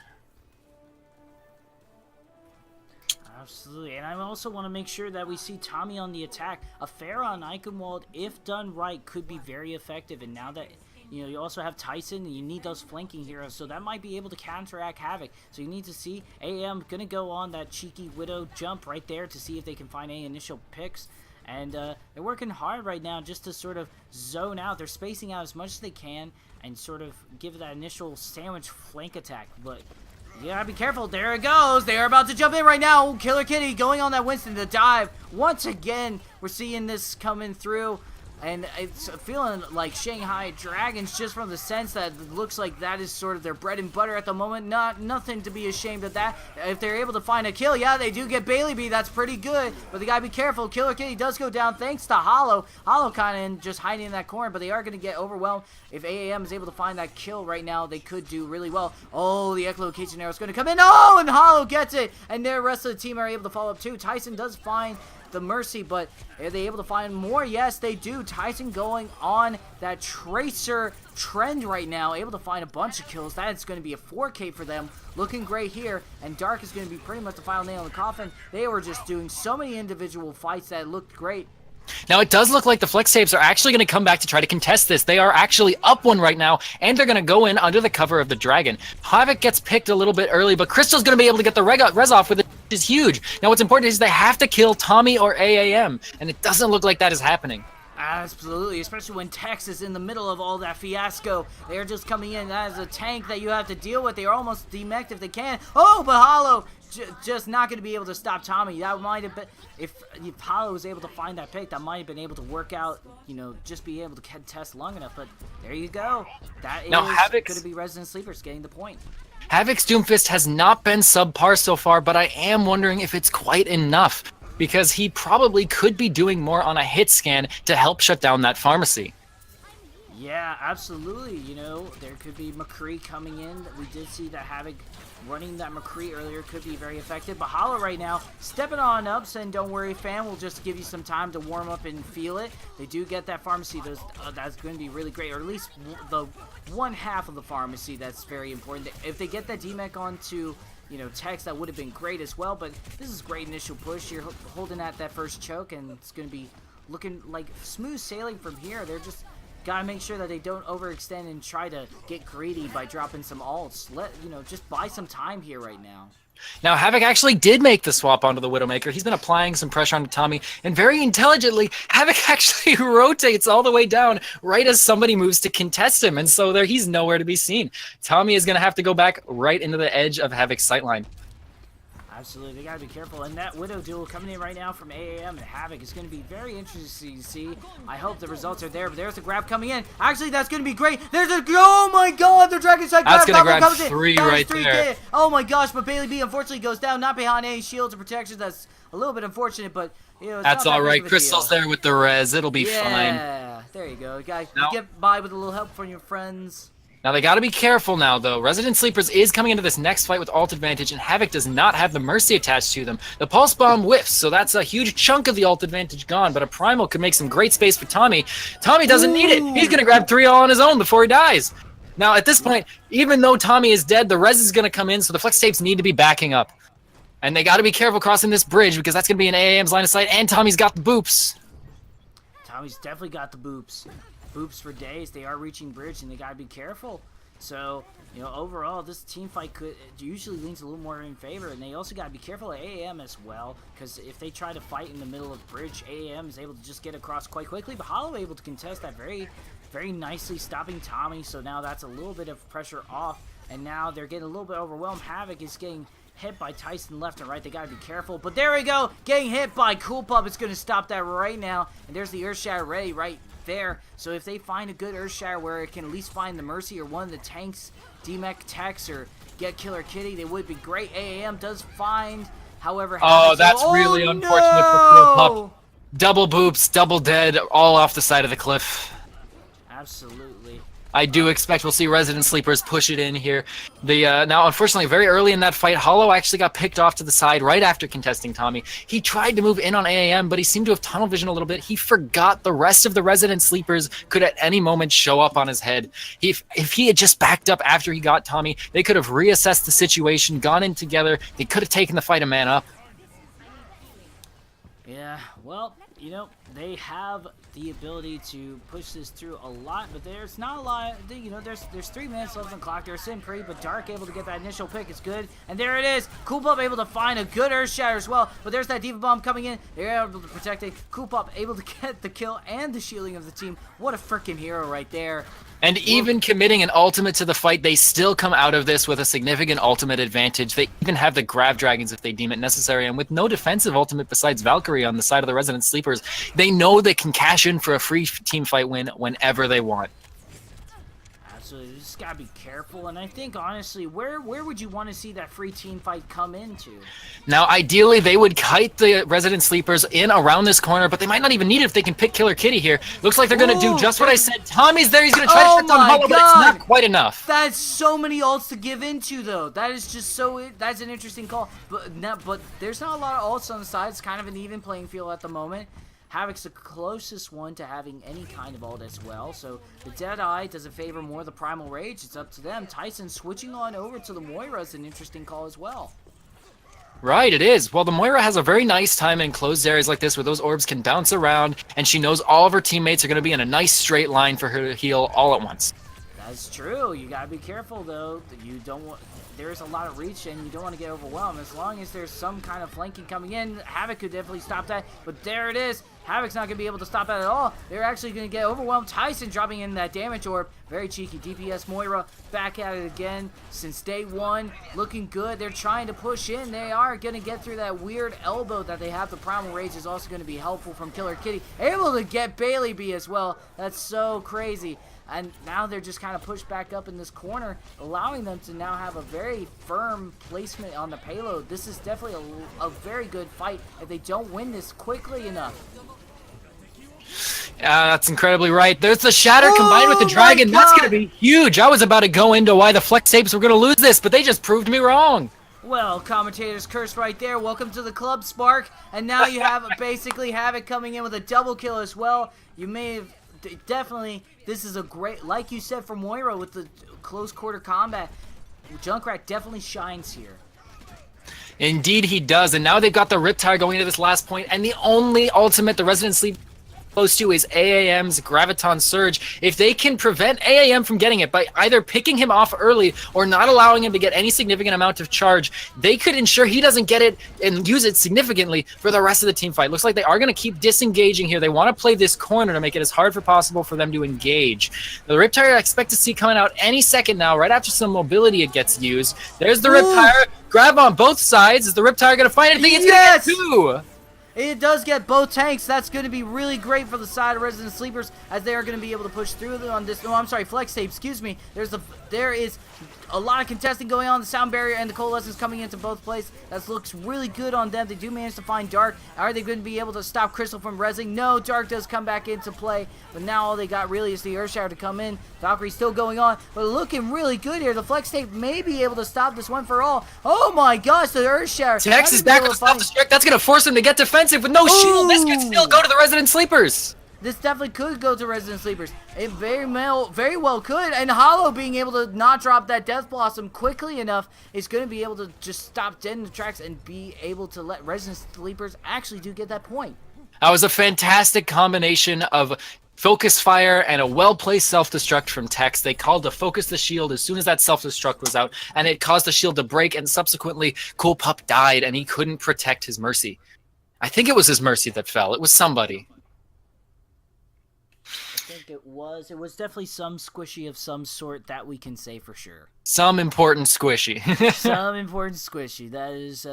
Absolutely, and I also want to make sure that we see Tommy on the attack. A Pharah on Eichenwald, if done right, could be very effective. And now that, you know, you also have Tyson, and you need those flanking heroes, so that might be able to counteract Havoc. So you need to see AM going to go on that cheeky Widow jump right there to see if they can find any initial picks. And they're working hard right now just to sort of zone out. They're spacing out as much as they can and sort of give that initial sandwich flank attack. But you gotta be careful. There it goes. They are about to jump in right now. Killer Kitty going on that Winston to dive. Once again, we're seeing this coming through. And it's feeling like Shanghai Dragons just from the sense that it looks like that is sort of their bread and butter at the moment. Nothing to be ashamed of that. If they're able to find a kill, yeah, they do get Bailey B. That's pretty good, but they gotta be careful. Killer Kitty does go down thanks to Hollow. Hollow kind of just hiding in that corner, but they are gonna get overwhelmed. If AAM is able to find that kill right now, they could do really well. Oh, the echolocation arrow is gonna come in. Oh, and Hollow gets it, and the rest of the team are able to follow up too. Tyson does find the Mercy, but are they able to find more? Yes, they do. Tyson going on that Tracer trend right now, able to find a bunch of kills. That is going to be a 4K for them. Looking great here, and Dark is going to be pretty much the final nail in the coffin. They were just doing so many individual fights that looked great.
Now, it does look like the Flex Tapes are actually going to come back to try to contest this. They are actually up one right now, and they're going to go in under the cover of the Dragon. Havoc gets picked a little bit early, but Crystal's going to be able to get the res off with it, which is huge. Now, what's important is they have to kill Tommy or AAM, and it doesn't look like that is happening.
Absolutely, especially when Tex is in the middle of all that fiasco. They are just coming in as a tank that you have to deal with. They are almost demeched if they can. Oh, but Hollow just not going to be able to stop Tommy. That might have been, if Hollow was able to find that pick, that might have been able to work out, you know, just be able to contest long enough. But there you go. That is going to be Resident Sleepers getting the point.
Havoc's Doomfist has not been subpar so far, but I am wondering if it's quite enough, because he probably could be doing more on a hit scan to help shut down that pharmacy.
Yeah, absolutely. You know, there could be McCree coming in. We did see that Havoc running that McCree earlier could be very effective. But Hollow right now, stepping on up, saying, don't worry, fam. We'll just give you some time to warm up and feel it. They do get that pharmacy. That's going to be really great, or at least the one half of the pharmacy that's very important. If they get that DMEC onto, you know, Tex, that would have been great as well. But this is great initial push. You're holding at that first choke, and it's going to be looking like smooth sailing from here. They're just gotta make sure that they don't overextend and try to get greedy by dropping some ults. Just buy some time here right now.
Now, Havoc actually did make the swap onto the Widowmaker. He's been applying some pressure onto Tommy, and very intelligently, Havoc actually rotates all the way down right as somebody moves to contest him, and so he's nowhere to be seen. Tommy is going to have to go back right into the edge of Havoc's sightline.
Absolutely, they gotta be careful. And that Widow duel coming in right now from AAM and Havoc is gonna be very interesting to see. I hope the results are there, but there's the grab coming in. Actually, that's gonna be great. There's a, oh my god, the Dragon Side grab.
That's gonna grab three right there.
Oh my gosh, but Bailey B unfortunately goes down, not behind any shields or protections. That's a little bit unfortunate, but you know,
that's all right. Crystal's there with the res. It'll be fine.
Yeah, there you go, guys. You get by with a little help from your friends.
Now, they got to be careful now, though. Resident Sleepers is coming into this next fight with ult advantage, and Havoc does not have the Mercy attached to them. The Pulse Bomb whiffs, so that's a huge chunk of the ult advantage gone, but a Primal could make some great space for Tommy. Tommy doesn't need it. He's going to grab 3 all on his own before he dies. Now, at this point, even though Tommy is dead, the res is going to come in, so the Flex Tapes need to be backing up. And they got to be careful crossing this bridge, because that's going to be in AAM's line of sight, and Tommy's got the boops.
Tommy's definitely got the boops. Boops for days. They are reaching bridge, and they got to be careful. So, you know, overall, this team fight usually leans a little more in favor, and they also got to be careful of AAM as well, because if they try to fight in the middle of bridge, AAM is able to just get across quite quickly, but Hollow able to contest that very, very nicely, stopping Tommy, so now that's a little bit of pressure off, and now they're getting a little bit overwhelmed. Havoc is getting hit by Tyson left and right. They gotta be careful. But there we go, getting hit by Cool Pup. It's gonna stop that right now. And there's the Earthshatter ready right there. So if they find a good Earthshatter where it can at least find the Mercy or one of the tanks, DMEC Tex, or get Killer Kitty, they would be great. AAM does find, however,
that's really unfortunate for Cool Pup. Double boops, double dead, all off the side of the cliff.
Absolutely.
I do expect we'll see Resident Sleepers push it in here. Now, unfortunately, very early in that fight, Hollow actually got picked off to the side right after contesting Tommy. He tried to move in on AAM, but he seemed to have tunnel vision a little bit. He forgot the rest of the Resident Sleepers could at any moment show up on his head. If he had just backed up after he got Tommy, they could have reassessed the situation, gone in together. They could have taken the fight a man up.
Yeah, well, you know, they have the ability to push this through a lot, but there's not a lot, you know, there's 3 minutes left on the clock. There's Simpre, but Dark able to get that initial pick. It's good, and there it is. Cool Pup able to find a good Earthshatter as well, but there's that Diva Bomb coming in. They're able to protect it. Cool Pup able to get the kill and the shielding of the team. What a freaking hero right there.
And even committing an ultimate to the fight, they still come out of this with a significant ultimate advantage. They even have the Grav Dragons if they deem it necessary. And with no defensive ultimate besides Valkyrie on the side of the Resident Sleepers, they know they can cash in for a free team fight win whenever they want.
Absolutely, you just gotta be careful. And I think, honestly, where would you want to see that free team fight come into?
Now, ideally, they would kite the Resident Sleepers in around this corner, but they might not even need it if they can pick Killer Kitty here. Looks like they're going to do just what I said. Tommy's there. He's going to try to shut down Hollow, but it's not quite enough.
That's so many ults to give into, though. That is just so... That's an interesting call. But there's not a lot of ults on the side. It's kind of an even playing field at the moment. Havoc's the closest one to having any kind of ult as well. So the Deadeye doesn't favor more the Primal Rage. It's up to them. Tyson switching on over to the Moira is an interesting call as well.
Right, it is. Well, the Moira has a very nice time in closed areas like this where those orbs can bounce around, and she knows all of her teammates are going to be in a nice straight line for her to heal all at once.
That's true. You gotta be careful, though. You don't want... There's a lot of reach, and you don't want to get overwhelmed. As long as there's some kind of flanking coming in, Havoc could definitely stop that. But there it is. Havoc's not going to be able to stop that at all. They're actually going to get overwhelmed. Tyson dropping in that damage orb. Very cheeky. DPS Moira back at it again since day one. Looking good. They're trying to push in. They are going to get through that weird elbow that they have. The Primal Rage is also going to be helpful from Killer Kitty. Able to get Bailey B as well. That's so crazy. And now they're just kind of pushed back up in this corner, allowing them to now have a very firm placement on the payload. This is definitely a very good fight if they don't win this quickly enough.
That's incredibly right. There's the Shatter combined with the Dragon. That's going to be huge. I was about to go into why the Flex Tapes were going to lose this, but they just proved me wrong.
Well, commentator's curse right there. Welcome to the club, Spark. And now you have basically Havoc coming in with a double kill as well. You may have... Definitely, this is a great, like you said, for Moira with the close quarter combat. Junkrat definitely shines here.
Indeed he does, and now they've got the Riptire going into this last point, and the only ultimate the Resident Sleep close to is AAM's Graviton Surge. If they can prevent AAM from getting it by either picking him off early or not allowing him to get any significant amount of charge, they could ensure he doesn't get it and use it significantly for the rest of the team fight. Looks like they are going to keep disengaging here. They want to play this corner to make it as hard as possible for them to engage. The Riptire I expect to see coming out any second now, right after some mobility it gets used. There's the Riptire. Grab on both sides. Is the Riptire going to find anything? It's going to get two.
It does get both tanks. That's going to be really great for the side of Resident Sleepers as they are going to be able to push through on this. No, I'm sorry, Flex Tape, excuse me. There is a lot of contesting going on. The sound barrier and the coalescence coming into both places. That looks really good on them. They do manage to find Dark. Are they going to be able to stop Crystal from rezzing? No, Dark does come back into play. But now all they got really is the Earthshower to come in. Valkyrie's still going on, but looking really good here. The Flex Tape may be able to stop this one for all. Oh my gosh, the Earthshower.
Tex is back with self-destruct. That's going to force him to get defensive with no shield. This could still go to the Resident Sleepers.
This definitely could go to Resident Sleepers. It very well could. And Hollow being able to not drop that Death Blossom quickly enough is going to be able to just stop dead in the tracks and be able to let Resident Sleepers actually do get that point.
That was a fantastic combination of focus fire and a well-placed self-destruct from Tex. They called to focus the shield as soon as that self-destruct was out, and it caused the shield to break, and subsequently Cool Pup died, and he couldn't protect his Mercy. I think it was his Mercy that fell. It was somebody.
I think it was definitely some squishy of some sort, that we can say for sure.
Some important squishy.
Some important squishy. That is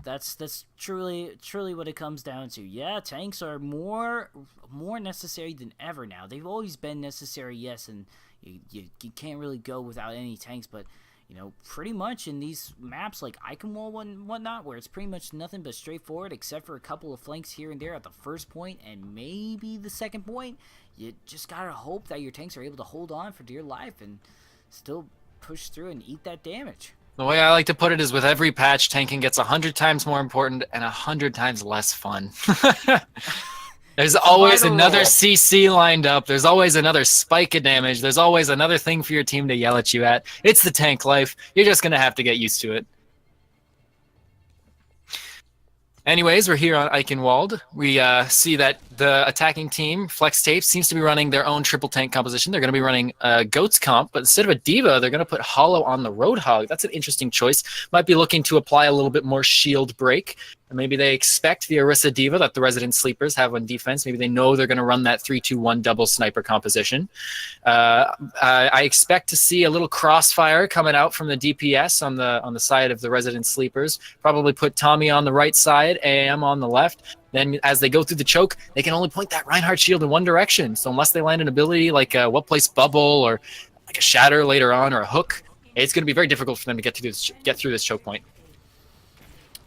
that's truly what it comes down to. Yeah, tanks are more necessary than ever now. They've always been necessary, yes, and you can't really go without any tanks, but you know, pretty much in these maps like Iconwall and whatnot, where it's pretty much nothing but straightforward except for a couple of flanks here and there at the first point and maybe the second point, you just gotta hope that your tanks are able to hold on for dear life and still push through and eat that damage.
The way I like to put it is with every patch, tanking gets 100 times more important and 100 times less fun. There's always another CC lined up. There's always another spike of damage. There's always another thing for your team to yell at you at. It's the tank life. You're just going to have to get used to it. Anyways, we're here on Eichenwald. We see that the attacking team, Flex Tape, seems to be running their own triple tank composition. They're going to be running Goats comp, but instead of a Diva, they're going to put Hollow on the Roadhog. That's an interesting choice. Might be looking to apply a little bit more shield break. Maybe they expect the Orisa Diva that the Resident Sleepers have on defense. Maybe they know they're going to run that 3-2-1 double sniper composition. I expect to see a little crossfire coming out from the DPS on the side of the Resident Sleepers. Probably put Tommy on the right side, AM on the left. Then as they go through the choke, they can only point that Reinhardt shield in one direction. So unless they land an ability like a What Place Bubble or like a Shatter later on or a Hook, it's going to be very difficult for them to get through this choke point.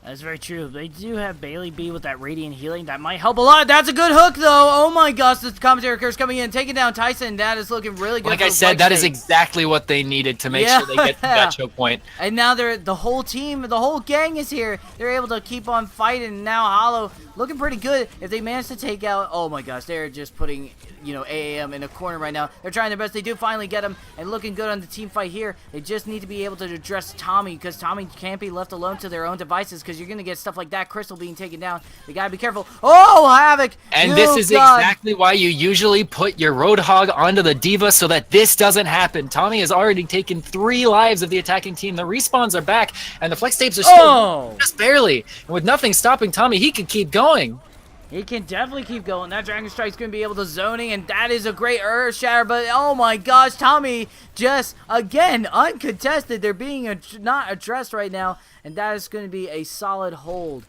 That's very true. They do have Bailey B with that Radiant Healing. That might help a lot. That's a good hook, though. Oh, my gosh. The commentary curse coming in, taking down Tyson. That is looking really good.
Like I said, that is exactly what they needed to make sure they get to that choke point.
And now the whole team, the whole gang is here. They're able to keep on fighting. Now Hollow looking pretty good. If they manage to take out, oh, my gosh, they're just putting, AAM in a corner right now. They're trying their best. They do finally get him and looking good on the team fight here. They just need to be able to address Tommy because Tommy can't be left alone to their own devices because you're going to get stuff like that Crystal being taken down. They got to be careful. Oh, Havoc!
And this is exactly why you usually put your Roadhog onto the Diva so that this doesn't happen. Tommy has already taken 3 lives of the attacking team. The respawns are back, and the flex tapes are still just barely. And with nothing stopping Tommy, he can keep going.
He can definitely keep going. That Dragon Strike's going to be able to zoning, and that is a great Earth Shatter, but oh my gosh, Tommy just, again, uncontested. They're being not addressed right now, and that is going to be a solid hold.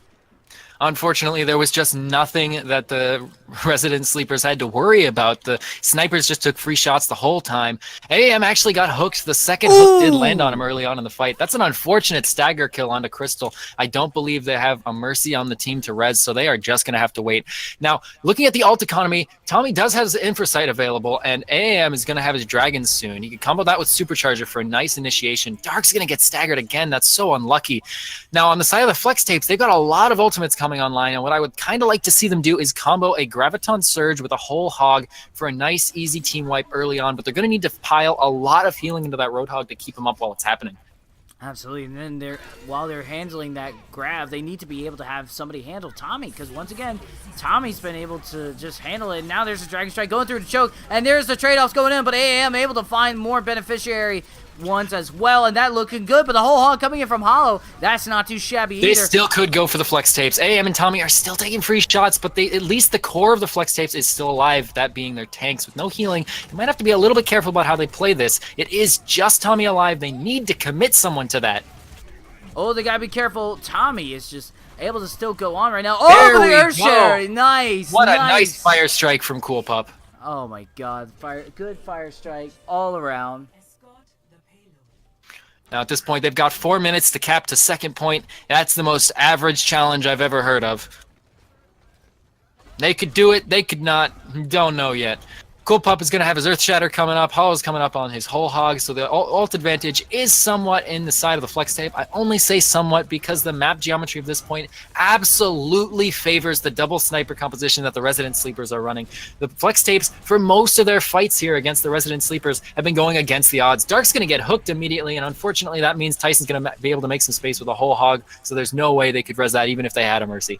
Unfortunately, there was just nothing that the Resident Sleepers had to worry about. The snipers just took free shots the whole time. AM actually got hooked. The second hook did land on him early on in the fight. That's an unfortunate stagger kill onto Crystal. I don't believe they have a Mercy on the team to res, so they are just going to have to wait. Now, looking at the ult economy, Tommy does have his Infrasight available, and AM is going to have his Dragons soon. He can combo that with Supercharger for a nice initiation. Dark's going to get staggered again. That's so unlucky. Now, on the side of the Flex Tapes, they've got a lot of ultimates coming online, and what I would kind of like to see them do is combo a Graviton Surge with a whole hog for a nice easy team wipe early on, but they're going to need to pile a lot of healing into that Roadhog to keep him up while it's happening.
Absolutely, and then while they're handling that grab, they need to be able to have somebody handle Tommy, because once again, Tommy's been able to just handle it. Now there's a Dragon Strike going through the choke, and there's the trade-offs going in, but AM able to find more beneficiary ones as well, and that looking good, but the whole hog coming in from Hollow, that's not too shabby either.
They still could go for the Flex Tapes. AM and Tommy are still taking free shots, but at least the core of the Flex Tapes is still alive, that being their tanks with no healing. They might have to be a little bit careful about how they play this. It is just Tommy alive. They need to commit someone to that.
Oh, they gotta be careful. Tommy is just able to still go on right now. Oh, the Earth Share! Nice!
What a nice Fire Strike from Cool Pup.
Oh my god, good Fire Strike all around.
Now at this point, they've got 4 minutes to cap to second point. That's the most average challenge I've ever heard of. They could do it, they could not. Don't know yet. Cool Pup is going to have his Earth Shatter coming up. Hollow's coming up on his whole hog, so the ult advantage is somewhat in the side of the Flex Tape. I only say somewhat because the map geometry of this point absolutely favors the double sniper composition that the Resident Sleepers are running. The Flex Tapes, for most of their fights here against the Resident Sleepers, have been going against the odds. Dark's going to get hooked immediately, and unfortunately that means Tyson's going to be able to make some space with a whole hog, so there's no way they could res that even if they had a Mercy.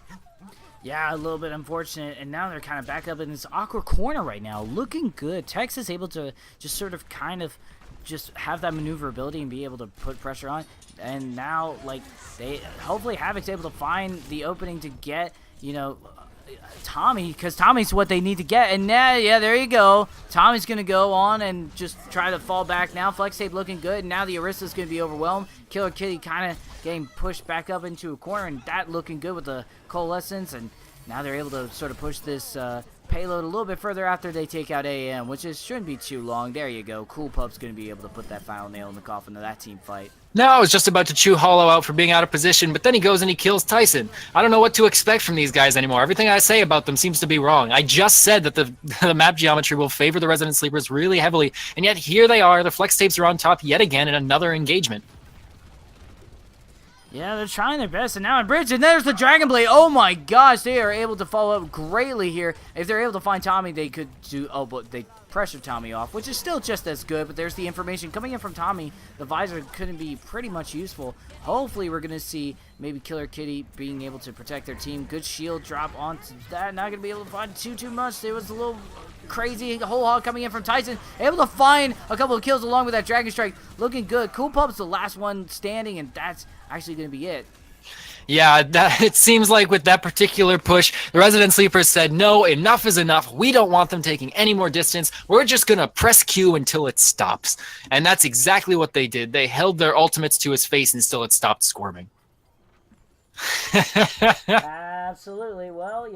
Yeah, a little bit unfortunate, and now they're kind of back up in this awkward corner right now. Looking good. Tex is able to just sort of just have that maneuverability and be able to put pressure on. And now, like, hopefully Havoc's able to find the opening to get, Tommy, because Tommy's what they need to get. And now, yeah, there you go. Tommy's going to go on and just try to fall back now. Flex Tape looking good. And now the Orisa's going to be overwhelmed. Killer Kitty kind of getting pushed back up into a corner, and that looking good with the Coalescence. And now they're able to sort of push this payload a little bit further after they take out AM, which shouldn't be too long. There you go. Cool Pup's going to be able to put that final nail in the coffin of that team fight.
No, I was just about to chew Hollow out for being out of position, but then he goes and he kills Tyson. I don't know what to expect from these guys anymore. Everything I say about them seems to be wrong. I just said that the map geometry will favor the Resident Sleepers really heavily, and yet here they are. The Flex Tapes are on top yet again in another engagement.
Yeah, they're trying their best, and now in bridge, and there's the Dragon Blade. Oh my gosh, they are able to follow up greatly here. If they're able to find Tommy, they could do, but they pressure Tommy off, which is still just as good, but there's the information coming in from Tommy. The visor couldn't be pretty much useful. Hopefully we're going to see maybe Killer Kitty being able to protect their team. Good shield drop onto that. Not going to be able to find too much. It was a little crazy whole hog coming in from Tyson. Able to find a couple of kills along with that Dragon Strike. Looking good. Cool Pup's the last one standing, and that's actually going to be it.
Yeah, it seems like with that particular push, the Resident Sleepers said, no, enough is enough. We don't want them taking any more distance. We're just going to press Q until it stops. And that's exactly what they did. They held their ultimates to his face until it stopped squirming.
Absolutely. Well,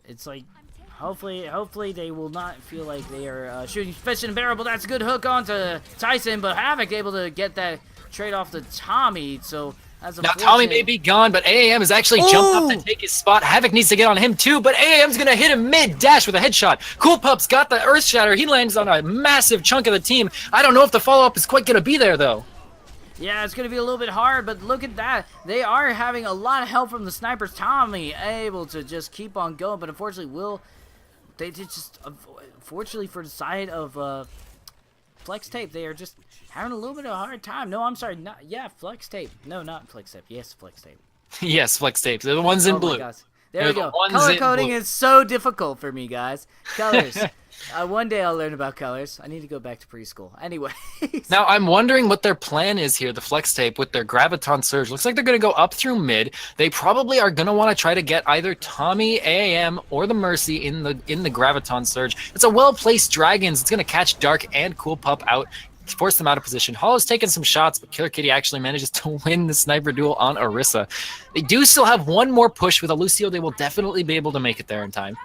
it's like hopefully they will not feel like they are shooting fish in a barrel. But that's a good hook onto Tyson, but Havoc able to get that trade off to Tommy. So that's
now Tommy may be gone, but AAM has actually jumped up to take his spot. Havoc needs to get on him too, but AAM's gonna hit him mid-dash with a headshot. Cool Pup's got the Earth Shatter. He lands on a massive chunk of the team. I don't know if the follow-up is quite gonna be there though.
Yeah, it's going to be a little bit hard, but look at that. They are having a lot of help from the snipers. Tommy able to just keep on going, but unfortunately, unfortunately for the side of Flex Tape, they are just having a little bit of a hard time. No, I'm sorry. Flex Tape. No, not Flex Tape. Yes, Flex Tape.
Yes, Flex Tape. They're the ones in blue.
There we go. Color coding is so difficult for me, guys. Colors. One day I'll learn about colors. I need to go back to preschool. Anyway.
Now, I'm wondering what their plan is here, the Flex Tape, with their Graviton Surge. Looks like they're going to go up through mid. They probably are going to want to try to get either Tommy, AAM, or the Mercy in the Graviton Surge. It's a well-placed Dragons. It's going to catch Dark and Cool Pup out, force them out of position. Hollow's taking some shots, but Killer Kitty actually manages to win the sniper duel on Orisa. They do still have one more push with a Lucio. They will definitely be able to make it there in time.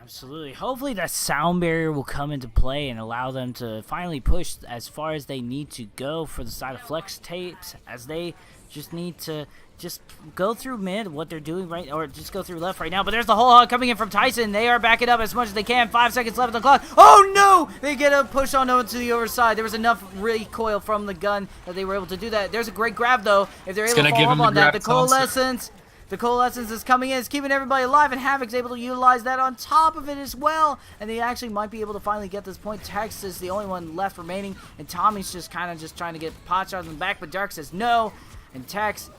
Absolutely. Hopefully that sound barrier will come into play and allow them to finally push as far as they need to go for the side of Flex Tapes, as they just need to just go through mid, what they're doing right, or just go through left right now. But there's the whole hog coming in from Tyson. They are backing up as much as they can. 5 seconds left on the clock. Oh no! They get a push on over to the overside. There was enough recoil from the gun that they were able to do that. There's a great grab though. If they're able to follow up on that, the Coalescence. The Coalescence is coming in, it's keeping everybody alive, and Havoc's able to utilize that on top of it as well. And they actually might be able to finally get this point. Tex is the only one left remaining, and Tommy's just kind of just trying to get pot shots in the back, but Dark says no. And Tex,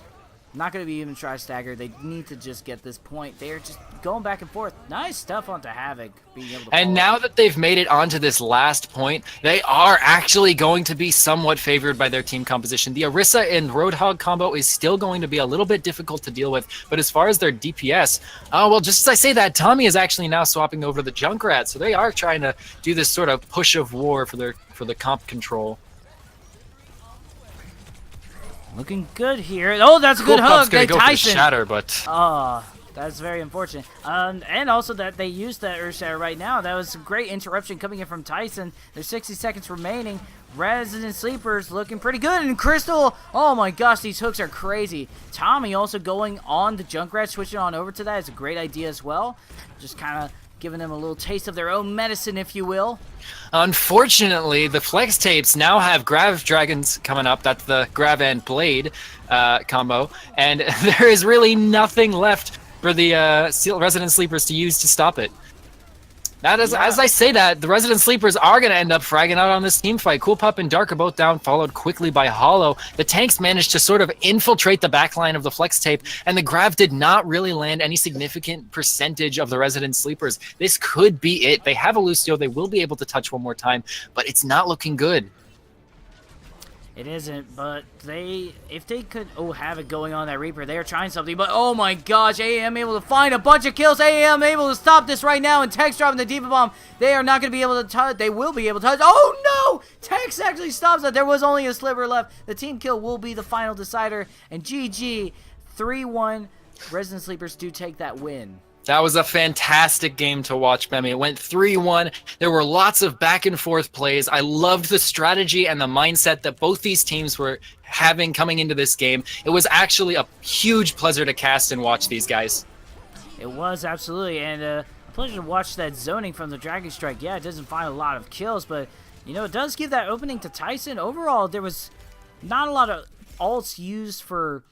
not going to be even try stagger. They need to just get this point. They're just going back and forth. Nice stuff onto Havoc. Being able to
and now that they've made it onto this last point, they are actually going to be somewhat favored by their team composition. The Orisa and Roadhog combo is still going to be a little bit difficult to deal with, but as far as their DPS, well, just as I say that, Tommy is actually now swapping over to the Junkrat, so they are trying to do this sort of push of war for the comp control.
Looking good here. Oh, that's a good hook.
Gonna go for the shatter, but
that's very unfortunate. And also that they used that Earth Shatter right now. That was a great interruption coming in from Tyson. There's 60 seconds remaining. Resident Sleepers looking pretty good. And Crystal, oh my gosh, these hooks are crazy. Tommy also going on the Junkrat, switching on over to that is a great idea as well. Just kind of giving them a little taste of their own medicine, if you will.
Unfortunately, the Flex Tapes now have Grav Dragons coming up. That's the Grav and Blade combo. And there is really nothing left for the Resident Sleepers to use to stop it. That is, as I say that, the Resident Sleepers are going to end up fragging out on this team fight. Cool Pup and Dark are both down, followed quickly by Hollow. The tanks managed to sort of infiltrate the backline of the Flex Tape, and the Grav did not really land any significant percentage of the Resident Sleepers. This could be it. They have a Lucio. They will be able to touch one more time, but it's not looking good.
It isn't, but if they could, have it going on that Reaper, they are trying something, but oh my gosh, AAM able to find a bunch of kills, AAM able to stop this right now, and Tex dropping the Diva Bomb, they are not going to be able to touch, they will be able to touch, oh no, Tex actually stops that, there was only a sliver left, the team kill will be the final decider, and GG, 3-1, Resident Sleepers do take that win.
That was a fantastic game to watch, Bemi. It went 3-1. There were lots of back and forth plays. I loved the strategy and the mindset that both these teams were having coming into this game. It was actually a huge pleasure to cast and watch these guys.
It was, absolutely, and a pleasure to watch that zoning from the Dragon Strike. Yeah, it doesn't find a lot of kills, but, it does give that opening to Tyson. Overall, there was not a lot of ults used for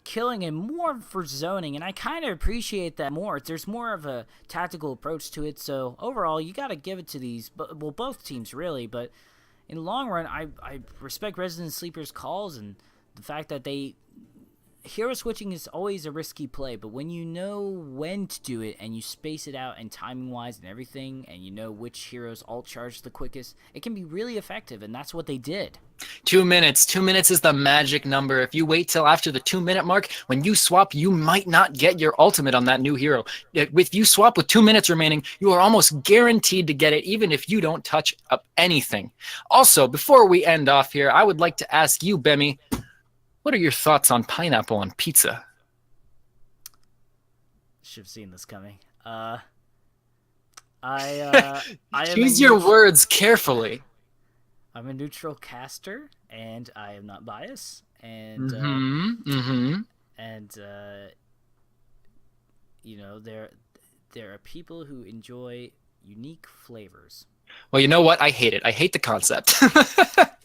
killing and more for zoning, and I kind of appreciate that more. There's more of a tactical approach to it, so overall you got to give it to these, well, both teams really, but in the long run I respect Resident Sleepers calls and the fact that they hero switching is always a risky play, but when you know when to do it and you space it out and timing wise and everything, and you know which heroes alt charge the quickest, it can be really effective, and that's what they did.
2 minutes. 2 minutes is the magic number. If you wait till after the 2 minute mark, when you swap, you might not get your ultimate on that new hero. If you swap with 2 minutes remaining, you are almost guaranteed to get it, even if you don't touch up anything. Also, before we end off here, I would like to ask you, Bemi, what are your thoughts on pineapple on pizza?
Should have seen this coming. I
Choose your words carefully.
I'm a neutral caster, and I am not biased, and you know, there are people who enjoy unique flavors.
Well, you know what? I hate it. I hate the concept.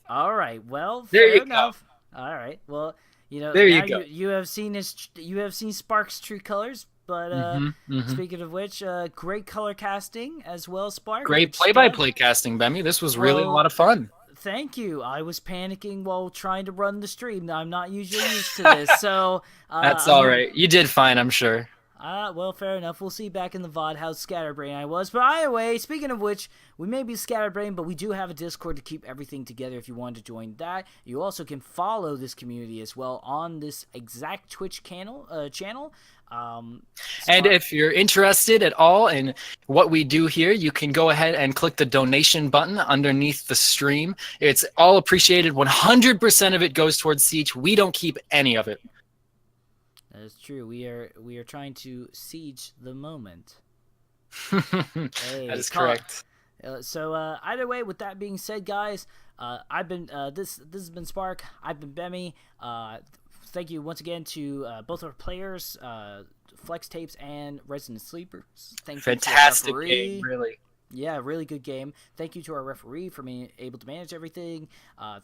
All right. Well,
There
fair
you
enough. All right. Well, you know,
There you
now
go.
you have seen Spark's true colors, but speaking of which, great color casting as well, Spark.
Great
which
play-by-play casting, Bemi. This was really a
Well,
lot of fun.
Thank you. I was panicking while trying to run the stream. I'm not usually used to this, so
That's all right. You did fine, I'm sure.
Well, fair enough. We'll see back in the VOD how scatterbrain I was. But either way, speaking of which, we may be scatterbrain, but we do have a Discord to keep everything together if you want to join that. You also can follow this community as well on this exact Twitch channel.
And if you're interested at all in what we do here, you can go ahead and click the donation button underneath the stream. It's all appreciated. 100% of it goes towards Siege. We don't keep any of it.
That is true. We are trying to siege the moment.
That is correct.
So either way, with that being said, guys, I've been this has been Spark. I've been Bemi. Thank you once again to both our players, Flex Tapes and Resident Sleepers. Thank you
Fantastic
to our referee.
game, really.
Yeah, really good game. Thank you to our referee for being able to manage everything.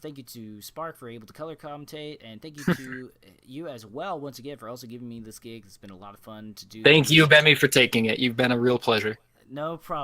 Thank you to Spark for able to color commentate, and thank you to you as well once again for also giving me this gig. It's been a lot of fun to do.
Thank you, Bemi, for taking it. You've been a real pleasure.
No problem.